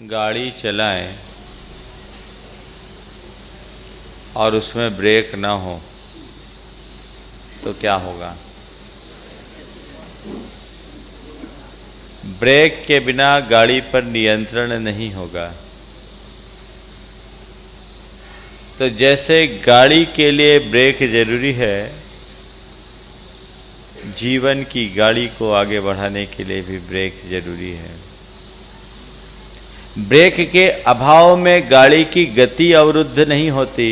गाड़ी चलाएं और उसमें ब्रेक ना हो तो क्या होगा? ब्रेक के बिना गाड़ी पर नियंत्रण नहीं होगा। तो जैसे गाड़ी के लिए ब्रेक जरूरी है, जीवन की गाड़ी को आगे बढ़ाने के लिए भी ब्रेक जरूरी है। ब्रेक के अभाव में गाड़ी की गति अवरुद्ध नहीं होती,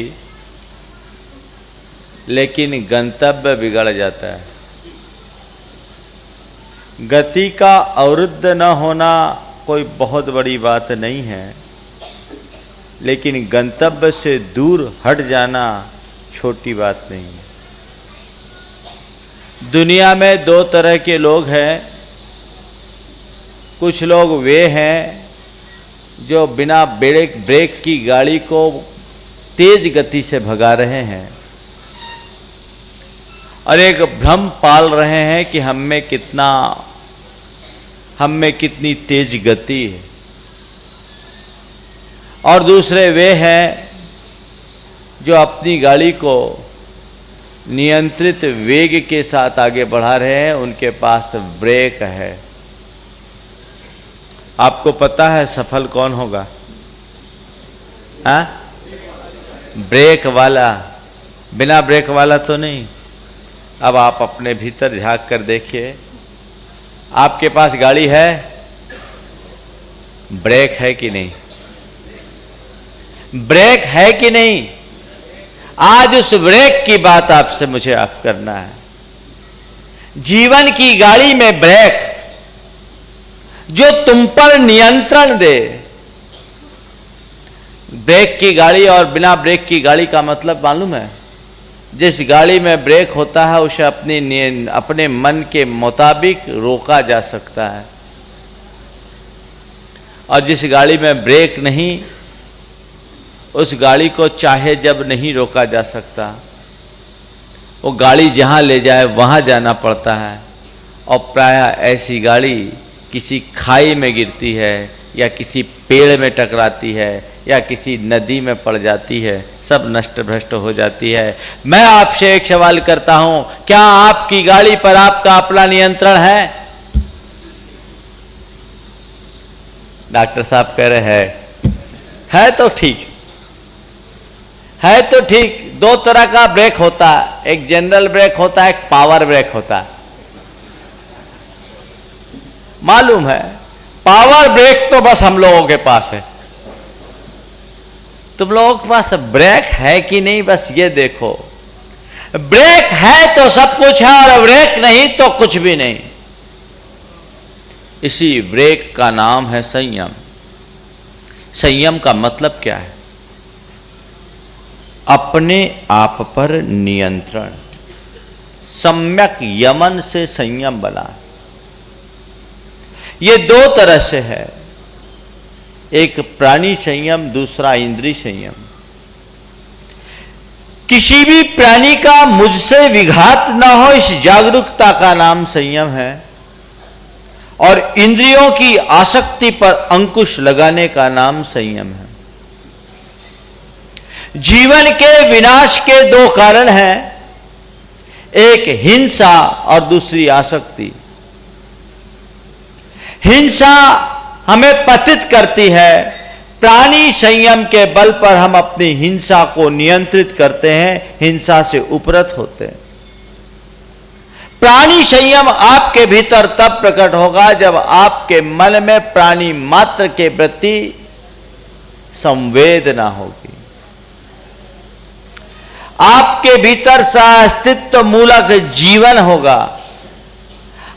लेकिन गंतव्य बिगड़ जाता है। गति का अवरुद्ध न होना कोई बहुत बड़ी बात नहीं है, लेकिन गंतव्य से दूर हट जाना छोटी बात नहीं है। दुनिया में दो तरह के लोग हैं। कुछ लोग वे हैं जो बिना ब्रेक की गाड़ी को तेज गति से भगा रहे हैं और एक भ्रम पाल रहे हैं कि हम में कितनी तेज गति है। और दूसरे वे हैं जो अपनी गाड़ी को नियंत्रित वेग के साथ आगे बढ़ा रहे हैं, उनके पास ब्रेक है। आपको पता है सफल कौन होगा? ब्रेक वाला, बिना ब्रेक वाला तो नहीं। अब आप अपने भीतर झांक कर देखिए, आपके पास गाड़ी है, ब्रेक है कि नहीं? ब्रेक है कि नहीं? आज उस ब्रेक की बात आपसे मुझे आप करना है। जीवन की गाड़ी में ब्रेक जो तुम पर नियंत्रण दे। ब्रेक की गाड़ी और बिना ब्रेक की गाड़ी का मतलब मालूम है? जिस गाड़ी में ब्रेक होता है उसे अपने मन के मुताबिक रोका जा सकता है, और जिस गाड़ी में ब्रेक नहीं, उस गाड़ी को चाहे जब नहीं रोका जा सकता। वो गाड़ी जहाँ ले जाए वहाँ जाना पड़ता है, और प्रायः ऐसी गाड़ी किसी खाई में गिरती है या किसी पेड़ में टकराती है या किसी नदी में पड़ जाती है, सब नष्ट भ्रष्ट हो जाती है। मैं आपसे एक सवाल करता हूं, क्या आपकी गाड़ी पर आपका अपना नियंत्रण है? डॉक्टर साहब कह रहे हैं है तो ठीक है। तो ठीक, दो तरह का ब्रेक होता है, एक जनरल ब्रेक होता है, एक पावर ब्रेक होता है। मालूम है? पावर ब्रेक तो बस हम लोगों के पास है। तुम लोगों के पास ब्रेक है कि नहीं, बस ये देखो। ब्रेक है तो सब कुछ है, और ब्रेक नहीं तो कुछ भी नहीं। इसी ब्रेक का नाम है संयम। संयम का मतलब क्या है? अपने आप पर नियंत्रण। सम्यक यमन से संयम बना। ये दो तरह से है, एक प्राणी संयम, दूसरा इंद्रिय संयम। किसी भी प्राणी का मुझसे विघात ना हो, इस जागरूकता का नाम संयम है। और इंद्रियों की आसक्ति पर अंकुश लगाने का नाम संयम है। जीवन के विनाश के दो कारण हैं, एक हिंसा और दूसरी आसक्ति। हिंसा हमें पतित करती है। प्राणी संयम के बल पर हम अपनी हिंसा को नियंत्रित करते हैं, हिंसा से उपरत होते हैं। प्राणी संयम आपके भीतर तब प्रकट होगा जब आपके मन में प्राणी मात्र के प्रति संवेदना होगी। आपके भीतर अस्तित्व मूलक जीवन होगा।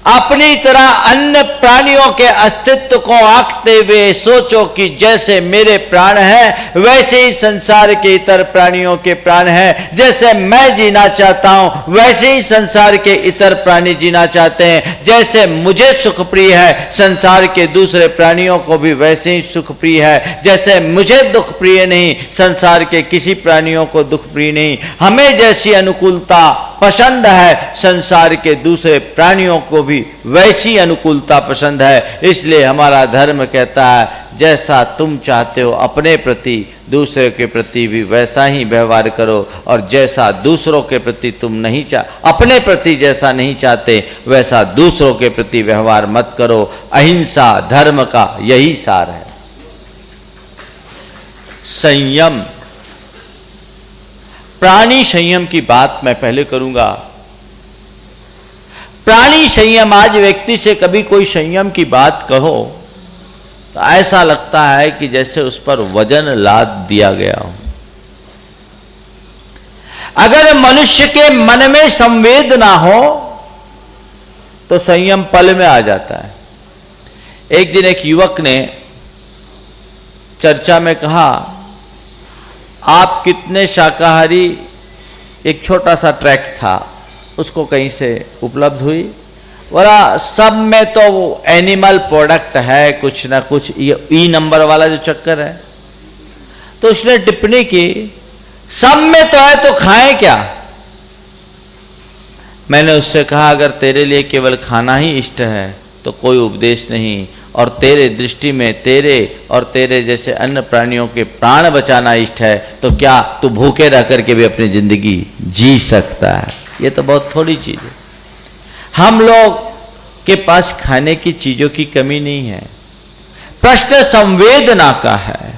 अपनी तरह अन्य प्राणियों के अस्तित्व को आंकते हुए सोचो कि जैसे मेरे प्राण हैं, वैसे ही संसार के इतर प्राणियों के प्राण हैं। जैसे मैं जीना चाहता हूं, वैसे ही संसार के इतर प्राणी जीना चाहते हैं। जैसे मुझे सुख प्रिय है, संसार के दूसरे प्राणियों को भी वैसे ही सुख प्रिय है। जैसे मुझे दुख प्रिय नहीं, संसार के किसी प्राणियों को दुख प्रिय नहीं। हमें जैसी अनुकूलता पसंद है, संसार के दूसरे प्राणियों को भी वैसी अनुकूलता पसंद है। इसलिए हमारा धर्म कहता है जैसा तुम चाहते हो अपने प्रति दूसरे के प्रति भी वैसा ही व्यवहार करो, और जैसा दूसरों के प्रति तुम नहीं अपने प्रति जैसा नहीं चाहते वैसा दूसरों के प्रति व्यवहार मत करो। अहिंसा धर्म का यही सार है। संयम, प्राणी संयम की बात मैं पहले करूंगा। प्राणी संयम, आज व्यक्ति से कभी कोई संयम की बात कहो तो ऐसा लगता है कि जैसे उस पर वजन लाद दिया गया हो। अगर मनुष्य के मन में संवेद ना हो तो संयम पल में आ जाता है। एक दिन एक युवक ने चर्चा में कहा, आप कितने शाकाहारी, एक छोटा सा ट्रैक्ट था, उसको कहीं से उपलब्ध हुई, बोला सब में तो एनिमल प्रोडक्ट है, कुछ ना कुछ ई नंबर वाला जो चक्कर है। तो उसने टिप्पणी की, सब में तो है तो खाएं क्या। मैंने उससे कहा, अगर तेरे लिए केवल खाना ही इष्ट है तो कोई उपदेश नहीं, और तेरे दृष्टि में तेरे और तेरे जैसे अन्य प्राणियों के प्राण बचाना इष्ट है तो क्या तू भूखे रह करके भी अपनी जिंदगी जी सकता है। ये तो बहुत थोड़ी चीज है। हम लोग के पास खाने की चीजों की कमी नहीं है, प्रश्न संवेदना का है।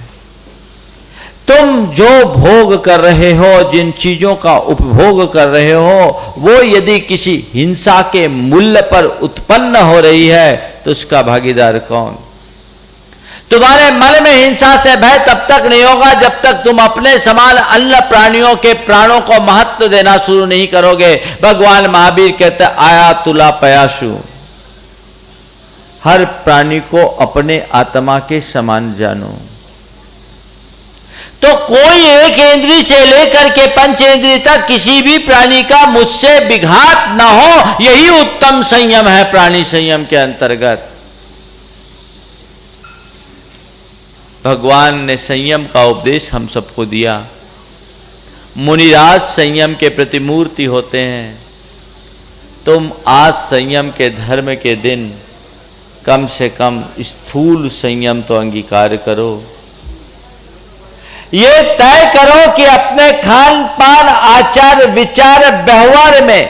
तुम जो भोग कर रहे हो, जिन चीजों का उपभोग कर रहे हो, वो यदि किसी हिंसा के मूल्य पर उत्पन्न हो रही है तो उसका भागीदार कौन। तुम्हारे मन में हिंसा से भय तब तक नहीं होगा जब तक तुम अपने समान अन्य प्राणियों के प्राणों को महत्व देना शुरू नहीं करोगे। भगवान महावीर कहते, आया तुला पयाशु, हर प्राणी को अपने आत्मा के समान जानो। तो कोई एक इंद्री से लेकर के पंचेंद्रिय तक किसी भी प्राणी का मुझसे विघात न हो, यही उत्तम संयम है प्राणी संयम के अंतर्गत। भगवान ने संयम का उपदेश हम सबको दिया। मुनिराज संयम के प्रतिमूर्ति होते हैं। तुम आज संयम के धर्म के दिन कम से कम स्थूल संयम तो अंगीकार करो। ये तय करो कि अपने खान पान आचार विचार व्यवहार में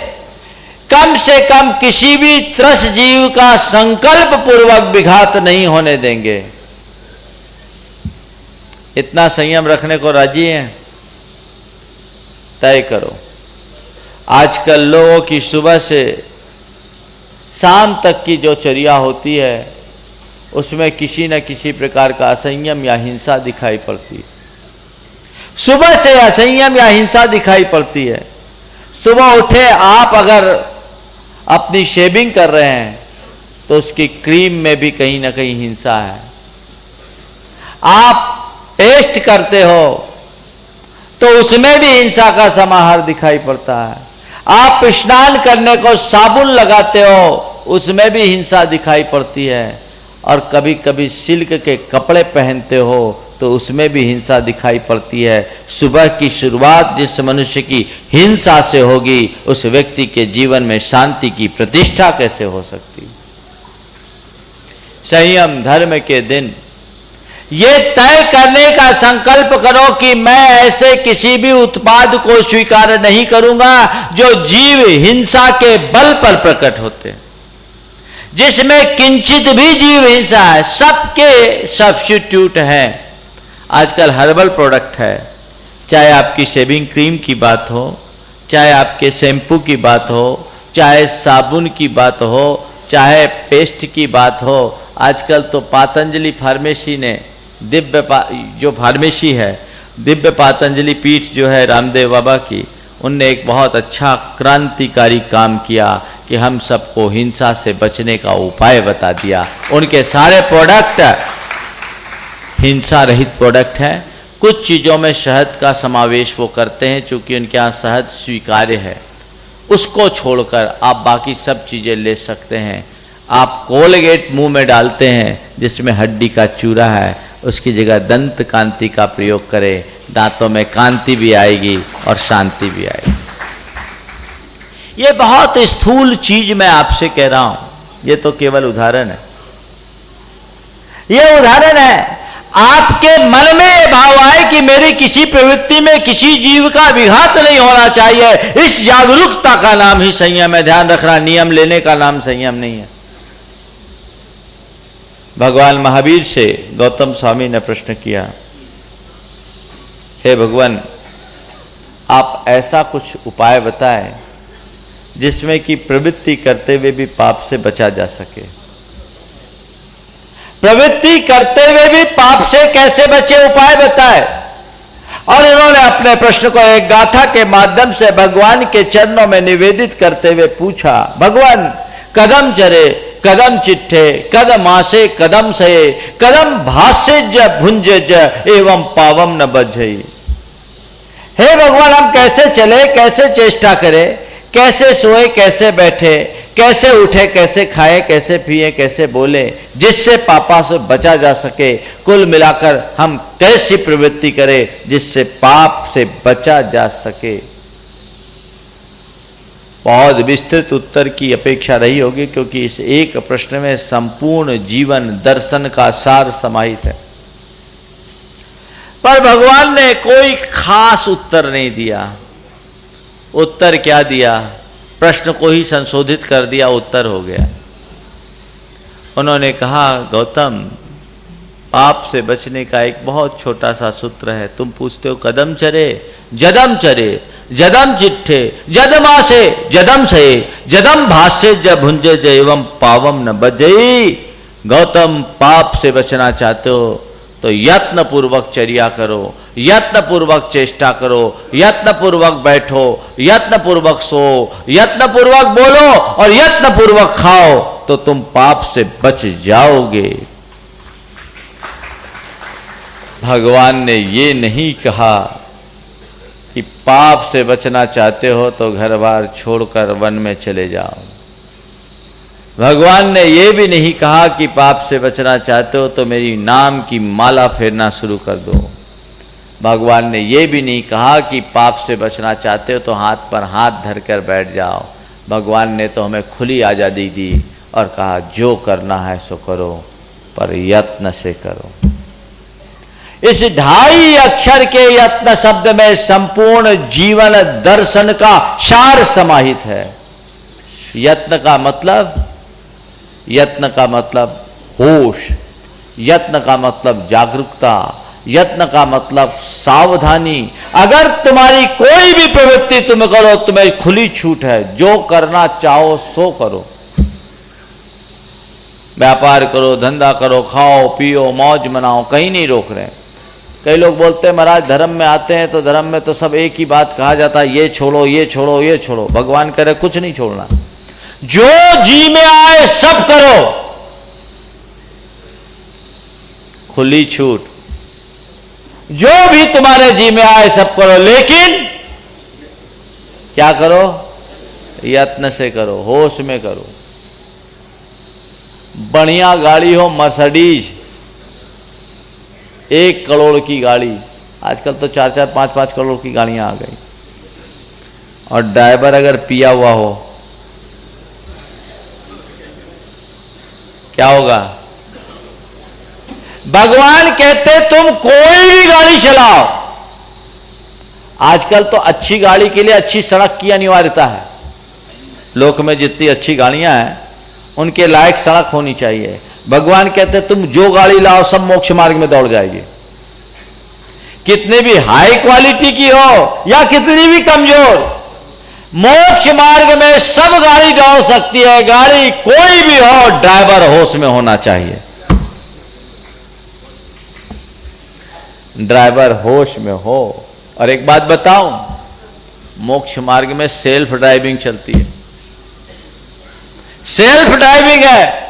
कम से कम किसी भी त्रस जीव का संकल्प पूर्वक विघात नहीं होने देंगे। इतना संयम रखने को राजी हैं? तय करो। आजकल लोगों की सुबह से शाम तक की जो चर्या होती है उसमें किसी न किसी प्रकार का असंयम या हिंसा दिखाई पड़ती है। सुबह से असंयम या हिंसा दिखाई पड़ती है। सुबह उठे आप अगर अपनी शेविंग कर रहे हैं तो उसकी क्रीम में भी कहीं ना कहीं हिंसा है। आप पेस्ट करते हो तो उसमें भी हिंसा का समाहार दिखाई पड़ता है। आप स्नान करने को साबुन लगाते हो उसमें भी हिंसा दिखाई पड़ती है। और कभी कभी सिल्क के कपड़े पहनते हो तो उसमें भी हिंसा दिखाई पड़ती है। सुबह की शुरुआत जिस मनुष्य की हिंसा से होगी उस व्यक्ति के जीवन में शांति की प्रतिष्ठा कैसे हो सकती। संयम धर्म के दिन ये तय करने का संकल्प करो कि मैं ऐसे किसी भी उत्पाद को स्वीकार नहीं करूंगा जो जीव हिंसा के बल पर प्रकट होते, जिसमें किंचित भी जीव हिंसा है। सबके सब्स्टिट्यूट है। आजकल हर्बल प्रोडक्ट है, चाहे आपकी शेविंग क्रीम की बात हो, चाहे आपके शैम्पू की बात हो, चाहे साबुन की बात हो, चाहे पेस्ट की बात हो। आजकल तो पातंजलि फार्मेसी ने जो फार्मेसी है, दिव्य पातंजलि पीठ जो है रामदेव बाबा की, उनने एक बहुत अच्छा क्रांतिकारी काम किया कि हम सबको हिंसा से बचने का उपाय बता दिया। उनके सारे प्रोडक्ट हिंसा रहित प्रोडक्ट हैं। कुछ चीज़ों में शहद का समावेश वो करते हैं चूँकि उनके यहाँ शहद स्वीकार्य है, उसको छोड़कर आप बाकी सब चीज़ें ले सकते हैं। आप कोलगेट मुंह में डालते हैं जिसमें हड्डी का चूरा है, उसकी जगह दंत कांति का प्रयोग करें। दांतों में कांति भी आएगी और शांति भी आएगी। ये बहुत स्थूल चीज मैं आपसे कह रहा हूं, ये तो केवल उदाहरण है। ये उदाहरण है। आपके मन में ये भाव आए कि मेरी किसी प्रवृत्ति में किसी जीव का विघात नहीं होना चाहिए, इस जागरूकता का नाम ही संयम है। ध्यान रखना, नियम लेने का नाम संयम नहीं है। भगवान महावीर से गौतम स्वामी ने प्रश्न किया, हे भगवान, आप ऐसा कुछ उपाय बताएं जिसमें कि प्रवृत्ति करते हुए भी पाप से बचा जा सके। प्रवृत्ति करते हुए भी पाप से कैसे बचे, उपाय बताए। और इन्होंने अपने प्रश्न को एक गाथा के माध्यम से भगवान के चरणों में निवेदित करते हुए पूछा, भगवान, कदम चरे कदम चिट्ठे, कदम आसे कदम सये, कदम भाष्य ज भुंजे ज एवं पावम न बझई। हे भगवान, हम कैसे चले, कैसे चेष्टा करें, कैसे सोए, कैसे बैठे, कैसे उठे, कैसे खाए, कैसे पिए, कैसे बोले, जिससे पापा से बचा जा सके। कुल मिलाकर हम कैसी प्रवृत्ति करें जिससे पाप से बचा जा सके। बहुत विस्तृत उत्तर की अपेक्षा रही होगी, क्योंकि इस एक प्रश्न में संपूर्ण जीवन दर्शन का सार समाहित है। पर भगवान ने कोई खास उत्तर नहीं दिया। उत्तर क्या दिया? प्रश्न को ही संशोधित कर दिया, उत्तर हो गया। उन्होंने कहा, गौतम, पाप से बचने का एक बहुत छोटा सा सूत्र है। तुम पूछते हो कदम चरे, जदम चरे, जदम चिट्ठे, जदमासे, जदम सये, जदम भाष्य ज भुंजे ज एवं पावम न बजई। गौतम, पाप से बचना चाहते हो तो यत्न पूर्वक चर्या करो, यत्न पूर्वक चेष्टा करो, यत्न पूर्वक बैठो, यत्न पूर्वक सो, यत्न पूर्वक बोलो और यत्न पूर्वक खाओ, तो तुम पाप से बच जाओगे। भगवान ने ये नहीं कहा कि पाप से बचना चाहते हो तो घर बार छोड़कर वन में चले जाओ। भगवान ने यह भी नहीं कहा कि पाप से बचना चाहते हो तो मेरी नाम की माला फेरना शुरू कर दो। भगवान ने यह भी नहीं कहा कि पाप से बचना चाहते हो तो हाथ पर हाथ धरकर बैठ जाओ। भगवान ने तो हमें खुली आज़ादी दी और कहा, जो करना है सो करो, पर यत्न से करो। इस 2.5 अक्षर के यत्न शब्द में संपूर्ण जीवन दर्शन का सार समाहित है। यत्न का मतलब होश, यत्न का मतलब जागरूकता, यत्न का मतलब सावधानी। अगर तुम्हारी कोई भी प्रवृत्ति तुम करो, तुम्हें खुली छूट है, जो करना चाहो सो करो। व्यापार करो, धंधा करो, खाओ पियो, मौज मनाओ, कहीं नहीं रोक रहे। कई लोग बोलते हैं महाराज धर्म में आते हैं तो धर्म में तो सब एक ही बात कहा जाता है, ये छोड़ो, ये छोड़ो, ये छोड़ो। भगवान कह रहे कुछ नहीं छोड़ना, जो जी में आए सब करो, खुली छूट। जो भी तुम्हारे जी में आए सब करो, लेकिन क्या करो? यत्न से करो, होश में करो। बढ़िया गाड़ी हो, मर्सिडीज 1 करोड़ की गाड़ी, आजकल तो 4-4, 5-5 करोड़ की गाड़ियां आ गई, और ड्राइवर अगर पिया हुआ हो, क्या होगा? भगवान कहते तुम कोई भी गाड़ी चलाओ। आजकल तो अच्छी गाड़ी के लिए अच्छी सड़क की अनिवार्यता है। लोक में जितनी अच्छी गाड़ियां हैं उनके लायक सड़क होनी चाहिए। भगवान कहते तुम जो गाड़ी लाओ सब मोक्ष मार्ग में दौड़ जाएगी, कितनी भी हाई क्वालिटी की हो या कितनी भी कमजोर, मोक्ष मार्ग में सब गाड़ी दौड़ सकती है। गाड़ी कोई भी हो, ड्राइवर होश में होना चाहिए। ड्राइवर होश में हो। और एक बात बताऊं, मोक्ष मार्ग में सेल्फ ड्राइविंग चलती है। सेल्फ ड्राइविंग है,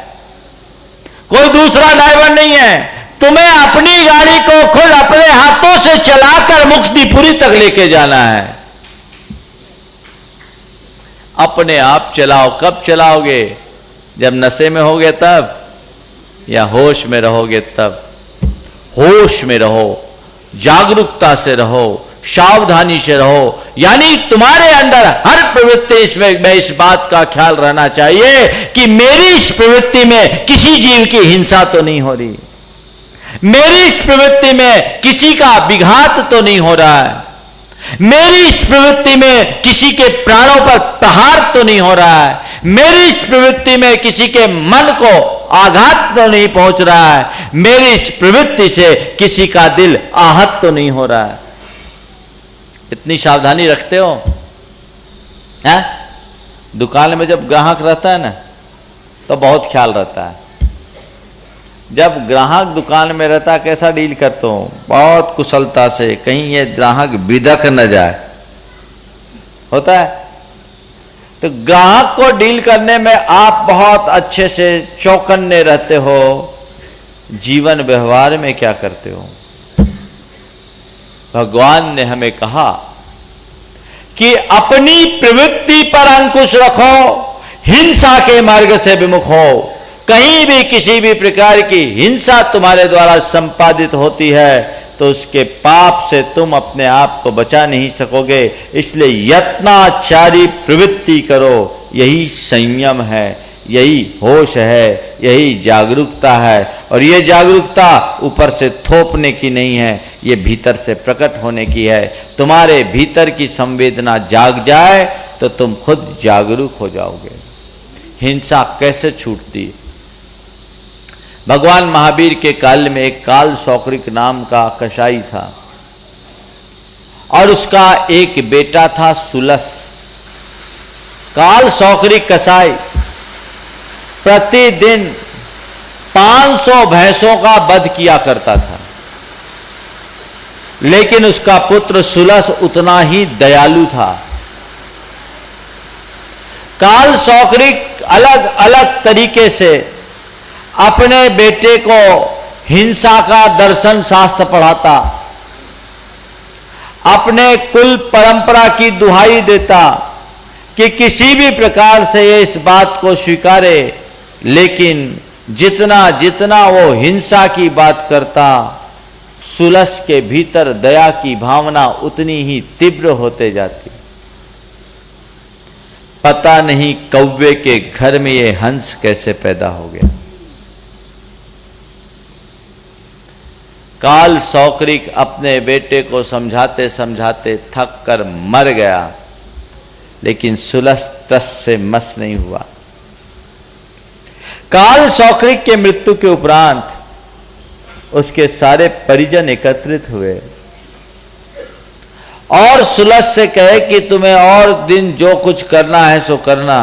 कोई दूसरा ड्राइवर नहीं है। तुम्हें अपनी गाड़ी को खुद अपने हाथों से चलाकर मुक्तिपुरी तक लेके जाना है। अपने आप चलाओ। कब चलाओगे? जब नशे में होगे तब, या होश में रहोगे तब? होश में रहो, जागरूकता से रहो, सावधानी से रहो। यानी तुम्हारे अंदर हर प्रवृत्ति इसमें इस बात का ख्याल रहना चाहिए कि मेरी इस प्रवृत्ति में किसी जीव की हिंसा तो नहीं हो रही, मेरी इस प्रवृत्ति में किसी का विघात तो नहीं हो रहा है, मेरी इस प्रवृत्ति में किसी के प्राणों पर प्रहार तो नहीं हो रहा है, मेरी इस प्रवृत्ति में किसी के मन को आघात तो नहीं पहुंच रहा है, मेरी इस प्रवृत्ति से किसी का दिल आहत तो नहीं हो रहा है। इतनी सावधानी रखते हो? है? दुकान में जब ग्राहक रहता है ना तो बहुत ख्याल रहता है। जब ग्राहक दुकान में रहता है कैसा डील करते हो? बहुत कुशलता से, कहीं ये ग्राहक बिदक न जाए, होता है। तो ग्राहक को डील करने में आप बहुत अच्छे से चौकन्ने रहते हो। जीवन व्यवहार में क्या करते हो? भगवान ने हमें कहा कि अपनी प्रवृत्ति पर अंकुश रखो, हिंसा के मार्ग से विमुख हो। कहीं भी किसी भी प्रकार की हिंसा तुम्हारे द्वारा संपादित होती है तो उसके पाप से तुम अपने आप को बचा नहीं सकोगे। इसलिए यत्नाचारी प्रवृत्ति करो। यही संयम है, यही होश है, यही जागरूकता है। और ये जागरूकता ऊपर से थोपने की नहीं है, ये भीतर से प्रकट होने की है। तुम्हारे भीतर की संवेदना जाग जाए तो तुम खुद जागरूक हो जाओगे। हिंसा कैसे छूटती? भगवान महावीर के काल में एक काल सौक्रिक नाम का कसाई था और उसका एक बेटा था सुलस। काल सौक्रिक कसाई प्रतिदिन 500 भैंसों का वध किया करता था, लेकिन उसका पुत्र सुलस उतना ही दयालु था। काल सौक्रिक अलग अलग तरीके से अपने बेटे को हिंसा का दर्शन शास्त्र पढ़ाता, अपने कुल परंपरा की दुहाई देता कि किसी भी प्रकार से ये इस बात को स्वीकारे, लेकिन जितना जितना वो हिंसा की बात करता, सुलस के भीतर दया की भावना उतनी ही तीव्र होते जाती। पता नहीं कौवे के घर में ये हंस कैसे पैदा हो गया। काल सौक्रिक अपने बेटे को समझाते समझाते थक कर मर गया, लेकिन सुलस तस से मस नहीं हुआ। काल सौक्रिक के मृत्यु के उपरांत उसके सारे परिजन एकत्रित हुए और सुलस से कहे कि तुम्हें और दिन जो कुछ करना है सो करना,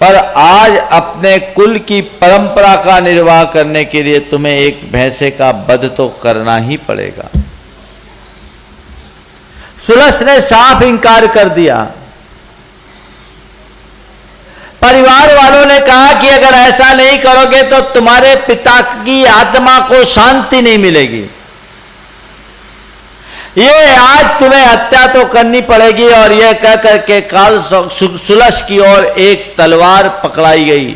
पर आज अपने कुल की परंपरा का निर्वाह करने के लिए तुम्हें एक भैंसे का वध तो करना ही पड़ेगा। सुलस ने साफ इंकार कर दिया। परिवार वालों ने कहा कि अगर ऐसा नहीं करोगे तो तुम्हारे पिता की आत्मा को शांति नहीं मिलेगी, ये आज तुम्हें हत्या तो करनी पड़ेगी। और यह कह करके काल सुलस की ओर एक तलवार पकड़ाई गई।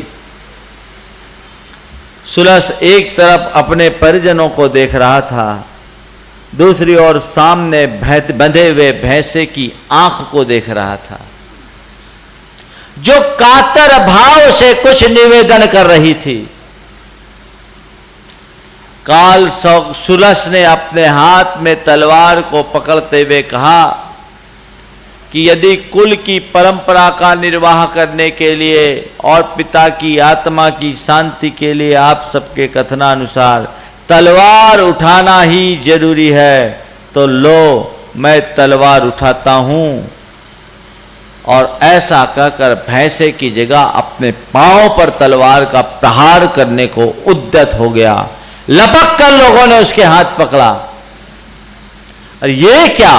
सुलस एक तरफ अपने परिजनों को देख रहा था, दूसरी ओर सामने बंधे हुए भैंसे की आंख को देख रहा था, जो कातर भाव से कुछ निवेदन कर रही थी। काल सुलस ने अपने हाथ में तलवार को पकड़ते हुए कहा कि यदि कुल की परंपरा का निर्वाह करने के लिए और पिता की आत्मा की शांति के लिए आप सबके कथनानुसार तलवार उठाना ही जरूरी है, तो लो मैं तलवार उठाता हूं। और ऐसा कहकर भैंसे की जगह अपने पांव पर तलवार का प्रहार करने को उद्यत हो गया। लपक कर लोगों ने उसके हाथ पकड़ा। और ये क्या,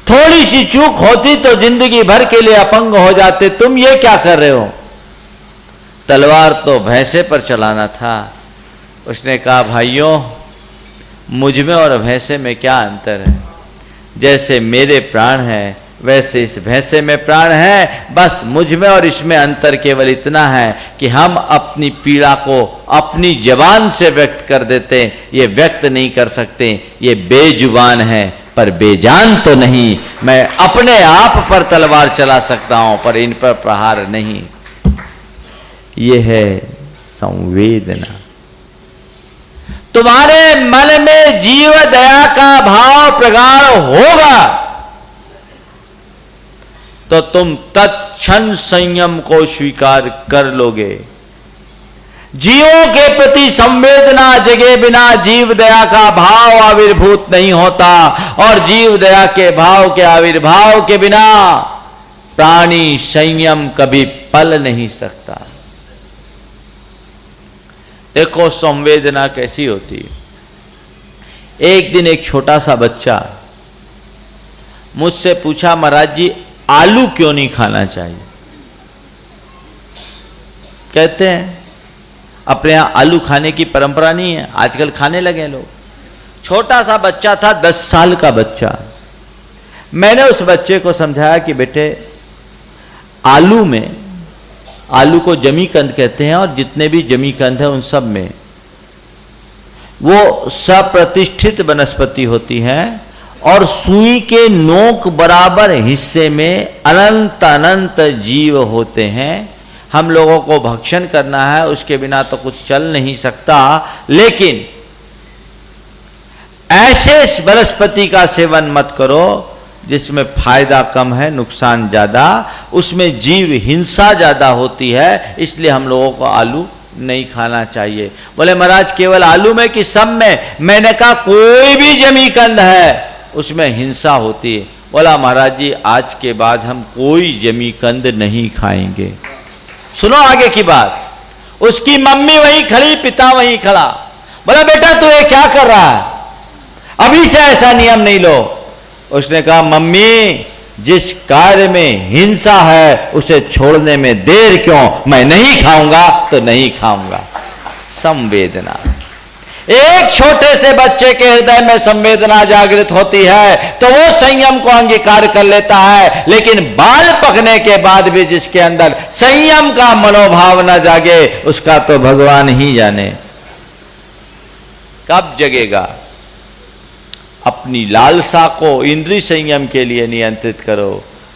थोड़ी सी चूक होती तो जिंदगी भर के लिए अपंग हो जाते, तुम ये क्या कर रहे हो? तलवार तो भैंसे पर चलाना था। उसने कहा भाइयों, मुझ में और भैंसे में क्या अंतर है? जैसे मेरे प्राण हैं वैसे इस भैंसे में प्राण है। बस मुझ में और इसमें अंतर केवल इतना है कि हम अपनी पीड़ा को अपनी जबान से व्यक्त कर देते, ये व्यक्त नहीं कर सकते। ये बेजुबान है पर बेजान तो नहीं। मैं अपने आप पर तलवार चला सकता हूं पर इन पर प्रहार नहीं। ये है संवेदना। तुम्हारे मन में जीव दया का भाव प्रगाढ़ होगा तो तुम तत्क्षण संयम को स्वीकार कर लोगे। जीवों के प्रति संवेदना जगे बिना जीव दया का भाव आविर्भूत नहीं होता, और जीव दया के भाव के आविर्भाव के बिना प्राणी संयम कभी पल नहीं सकता। देखो संवेदना कैसी होती है। एक दिन एक छोटा सा बच्चा मुझसे पूछा, महाराज जी आलू क्यों नहीं खाना चाहिए? कहते हैं अपने यहां आलू खाने की परंपरा नहीं है, आजकल खाने लगे लोग। छोटा सा बच्चा था, 10 साल का बच्चा। मैंने उस बच्चे को समझाया कि बेटे आलू में, आलू को जमीकंद कहते हैं, और जितने भी जमीकंद हैं उन सब में वो सप्रतिष्ठित वनस्पति होती है, और सुई के नोक बराबर हिस्से में अनंत अनंत जीव होते हैं। हम लोगों को भक्षण करना है, उसके बिना तो कुछ चल नहीं सकता, लेकिन ऐसे वनस्पति का सेवन मत करो जिसमें फायदा कम है नुकसान ज्यादा, उसमें जीव हिंसा ज्यादा होती है, इसलिए हम लोगों को आलू नहीं खाना चाहिए। बोले महाराज केवल आलू में कि सब में? मैंने कहा कोई भी जमीकंद है उसमें हिंसा होती है। बोला महाराज जी आज के बाद हम कोई जमीकंद नहीं खाएंगे। सुनो आगे की बात। उसकी मम्मी वहीं खड़ी, पिता वहीं खड़ा। बोला बेटा तू ये क्या कर रहा है, अभी से ऐसा नियम नहीं लो। उसने कहा मम्मी जिस कार्य में हिंसा है उसे छोड़ने में देर क्यों, मैं नहीं खाऊंगा तो नहीं खाऊंगा। संवेदना, एक छोटे से बच्चे के हृदय में संवेदना जागृत होती है तो वो संयम को अंगीकार कर लेता है, लेकिन बाल पकने के बाद भी जिसके अंदर संयम का मनोभाव न जागे उसका तो भगवान ही जाने कब जगेगा। अपनी लालसा को इंद्रिय संयम के लिए नियंत्रित करो,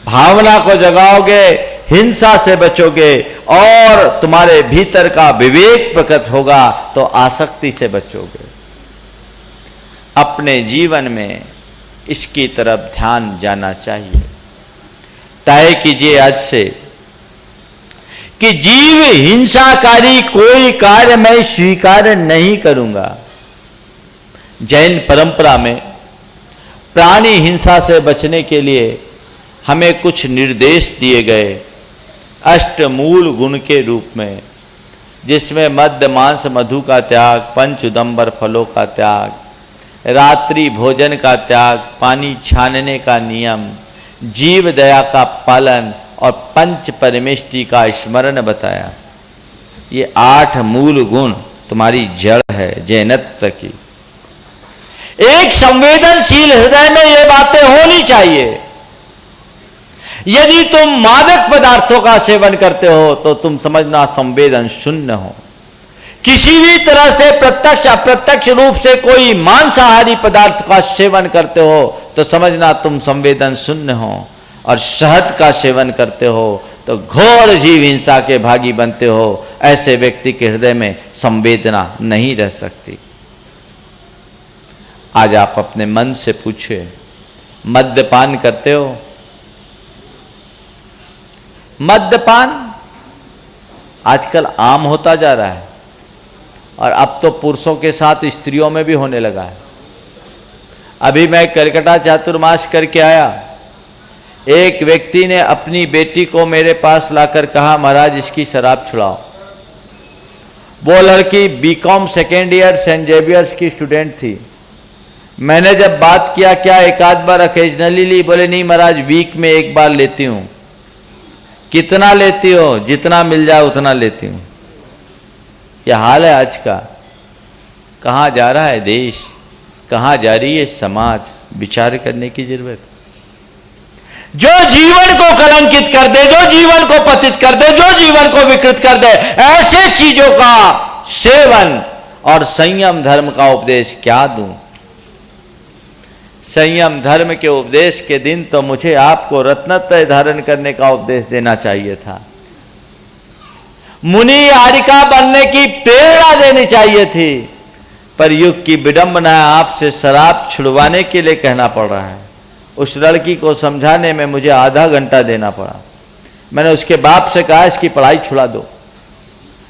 भावना को जगाओगे, हिंसा से बचोगे, और तुम्हारे भीतर का विवेक प्रकट होगा तो आसक्ति से बचोगे। अपने जीवन में इसकी तरफ ध्यान जाना चाहिए। तय कीजिए आज से कि जीव हिंसाकारी कोई कार्य मैं स्वीकार नहीं करूंगा। जैन परंपरा में प्राणी हिंसा से बचने के लिए हमें कुछ निर्देश दिए गए अष्टमूल गुण के रूप में, जिसमें मद्य मांस मधु का त्याग, पंच उदंबर फलों का त्याग, रात्रि भोजन का त्याग, पानी छानने का नियम, जीव दया का पालन और पंच परमेष्टि का स्मरण बताया। ये 8 मूल गुण तुम्हारी जड़ है जैनत्व की। एक संवेदनशील हृदय में ये बातें होनी चाहिए। यदि तुम मादक पदार्थों का सेवन करते हो तो तुम समझना संवेदन शून्य हो। किसी भी तरह से प्रत्यक्ष अप्रत्यक्ष रूप से कोई मांसाहारी पदार्थ का सेवन करते हो तो समझना तुम संवेदन शून्य हो। और शहद का सेवन करते हो तो घोर जीव हिंसा के भागी बनते हो। ऐसे व्यक्ति के हृदय में संवेदना नहीं रह सकती। आज आप अपने मन से पूछे, मद्यपान करते हो? मद्यपान आजकल आम होता जा रहा है, और अब तो पुरुषों के साथ स्त्रियों में भी होने लगा है। अभी मैं कलकत्ता चातुर्मास करके आया, एक व्यक्ति ने अपनी बेटी को मेरे पास लाकर कहा महाराज इसकी शराब छुड़ाओ। वो लड़की BCom second year Saint Xavier's की स्टूडेंट थी। मैंने जब बात किया क्या एक आध बार ओकेजनली ली? बोले नहीं महाराज वीक में एक बार लेती हूं। कितना लेती हो? जितना मिल जाए उतना लेती हूं। यह हाल है आज का। कहां जा रहा है देश, कहां जा रही है समाज, विचार करने की जरूरत। जो जीवन को कलंकित कर दे, जो जीवन को पतित कर दे, जो जीवन को विकृत कर दे, ऐसे चीजों का सेवन और संयम धर्म का उपदेश क्या दूं? संयम धर्म के उपदेश के दिन तो मुझे आपको रत्नत्रय धारण करने का उपदेश देना चाहिए था। मुनि आरिका बनने की प्रेरणा देनी चाहिए थी। पर युग की विडंबना है, आपसे शराब छुड़वाने के लिए कहना पड़ रहा है। उस लड़की को समझाने में मुझे आधा घंटा देना पड़ा। मैंने उसके बाप से कहा इसकी पढ़ाई छुड़ा दो,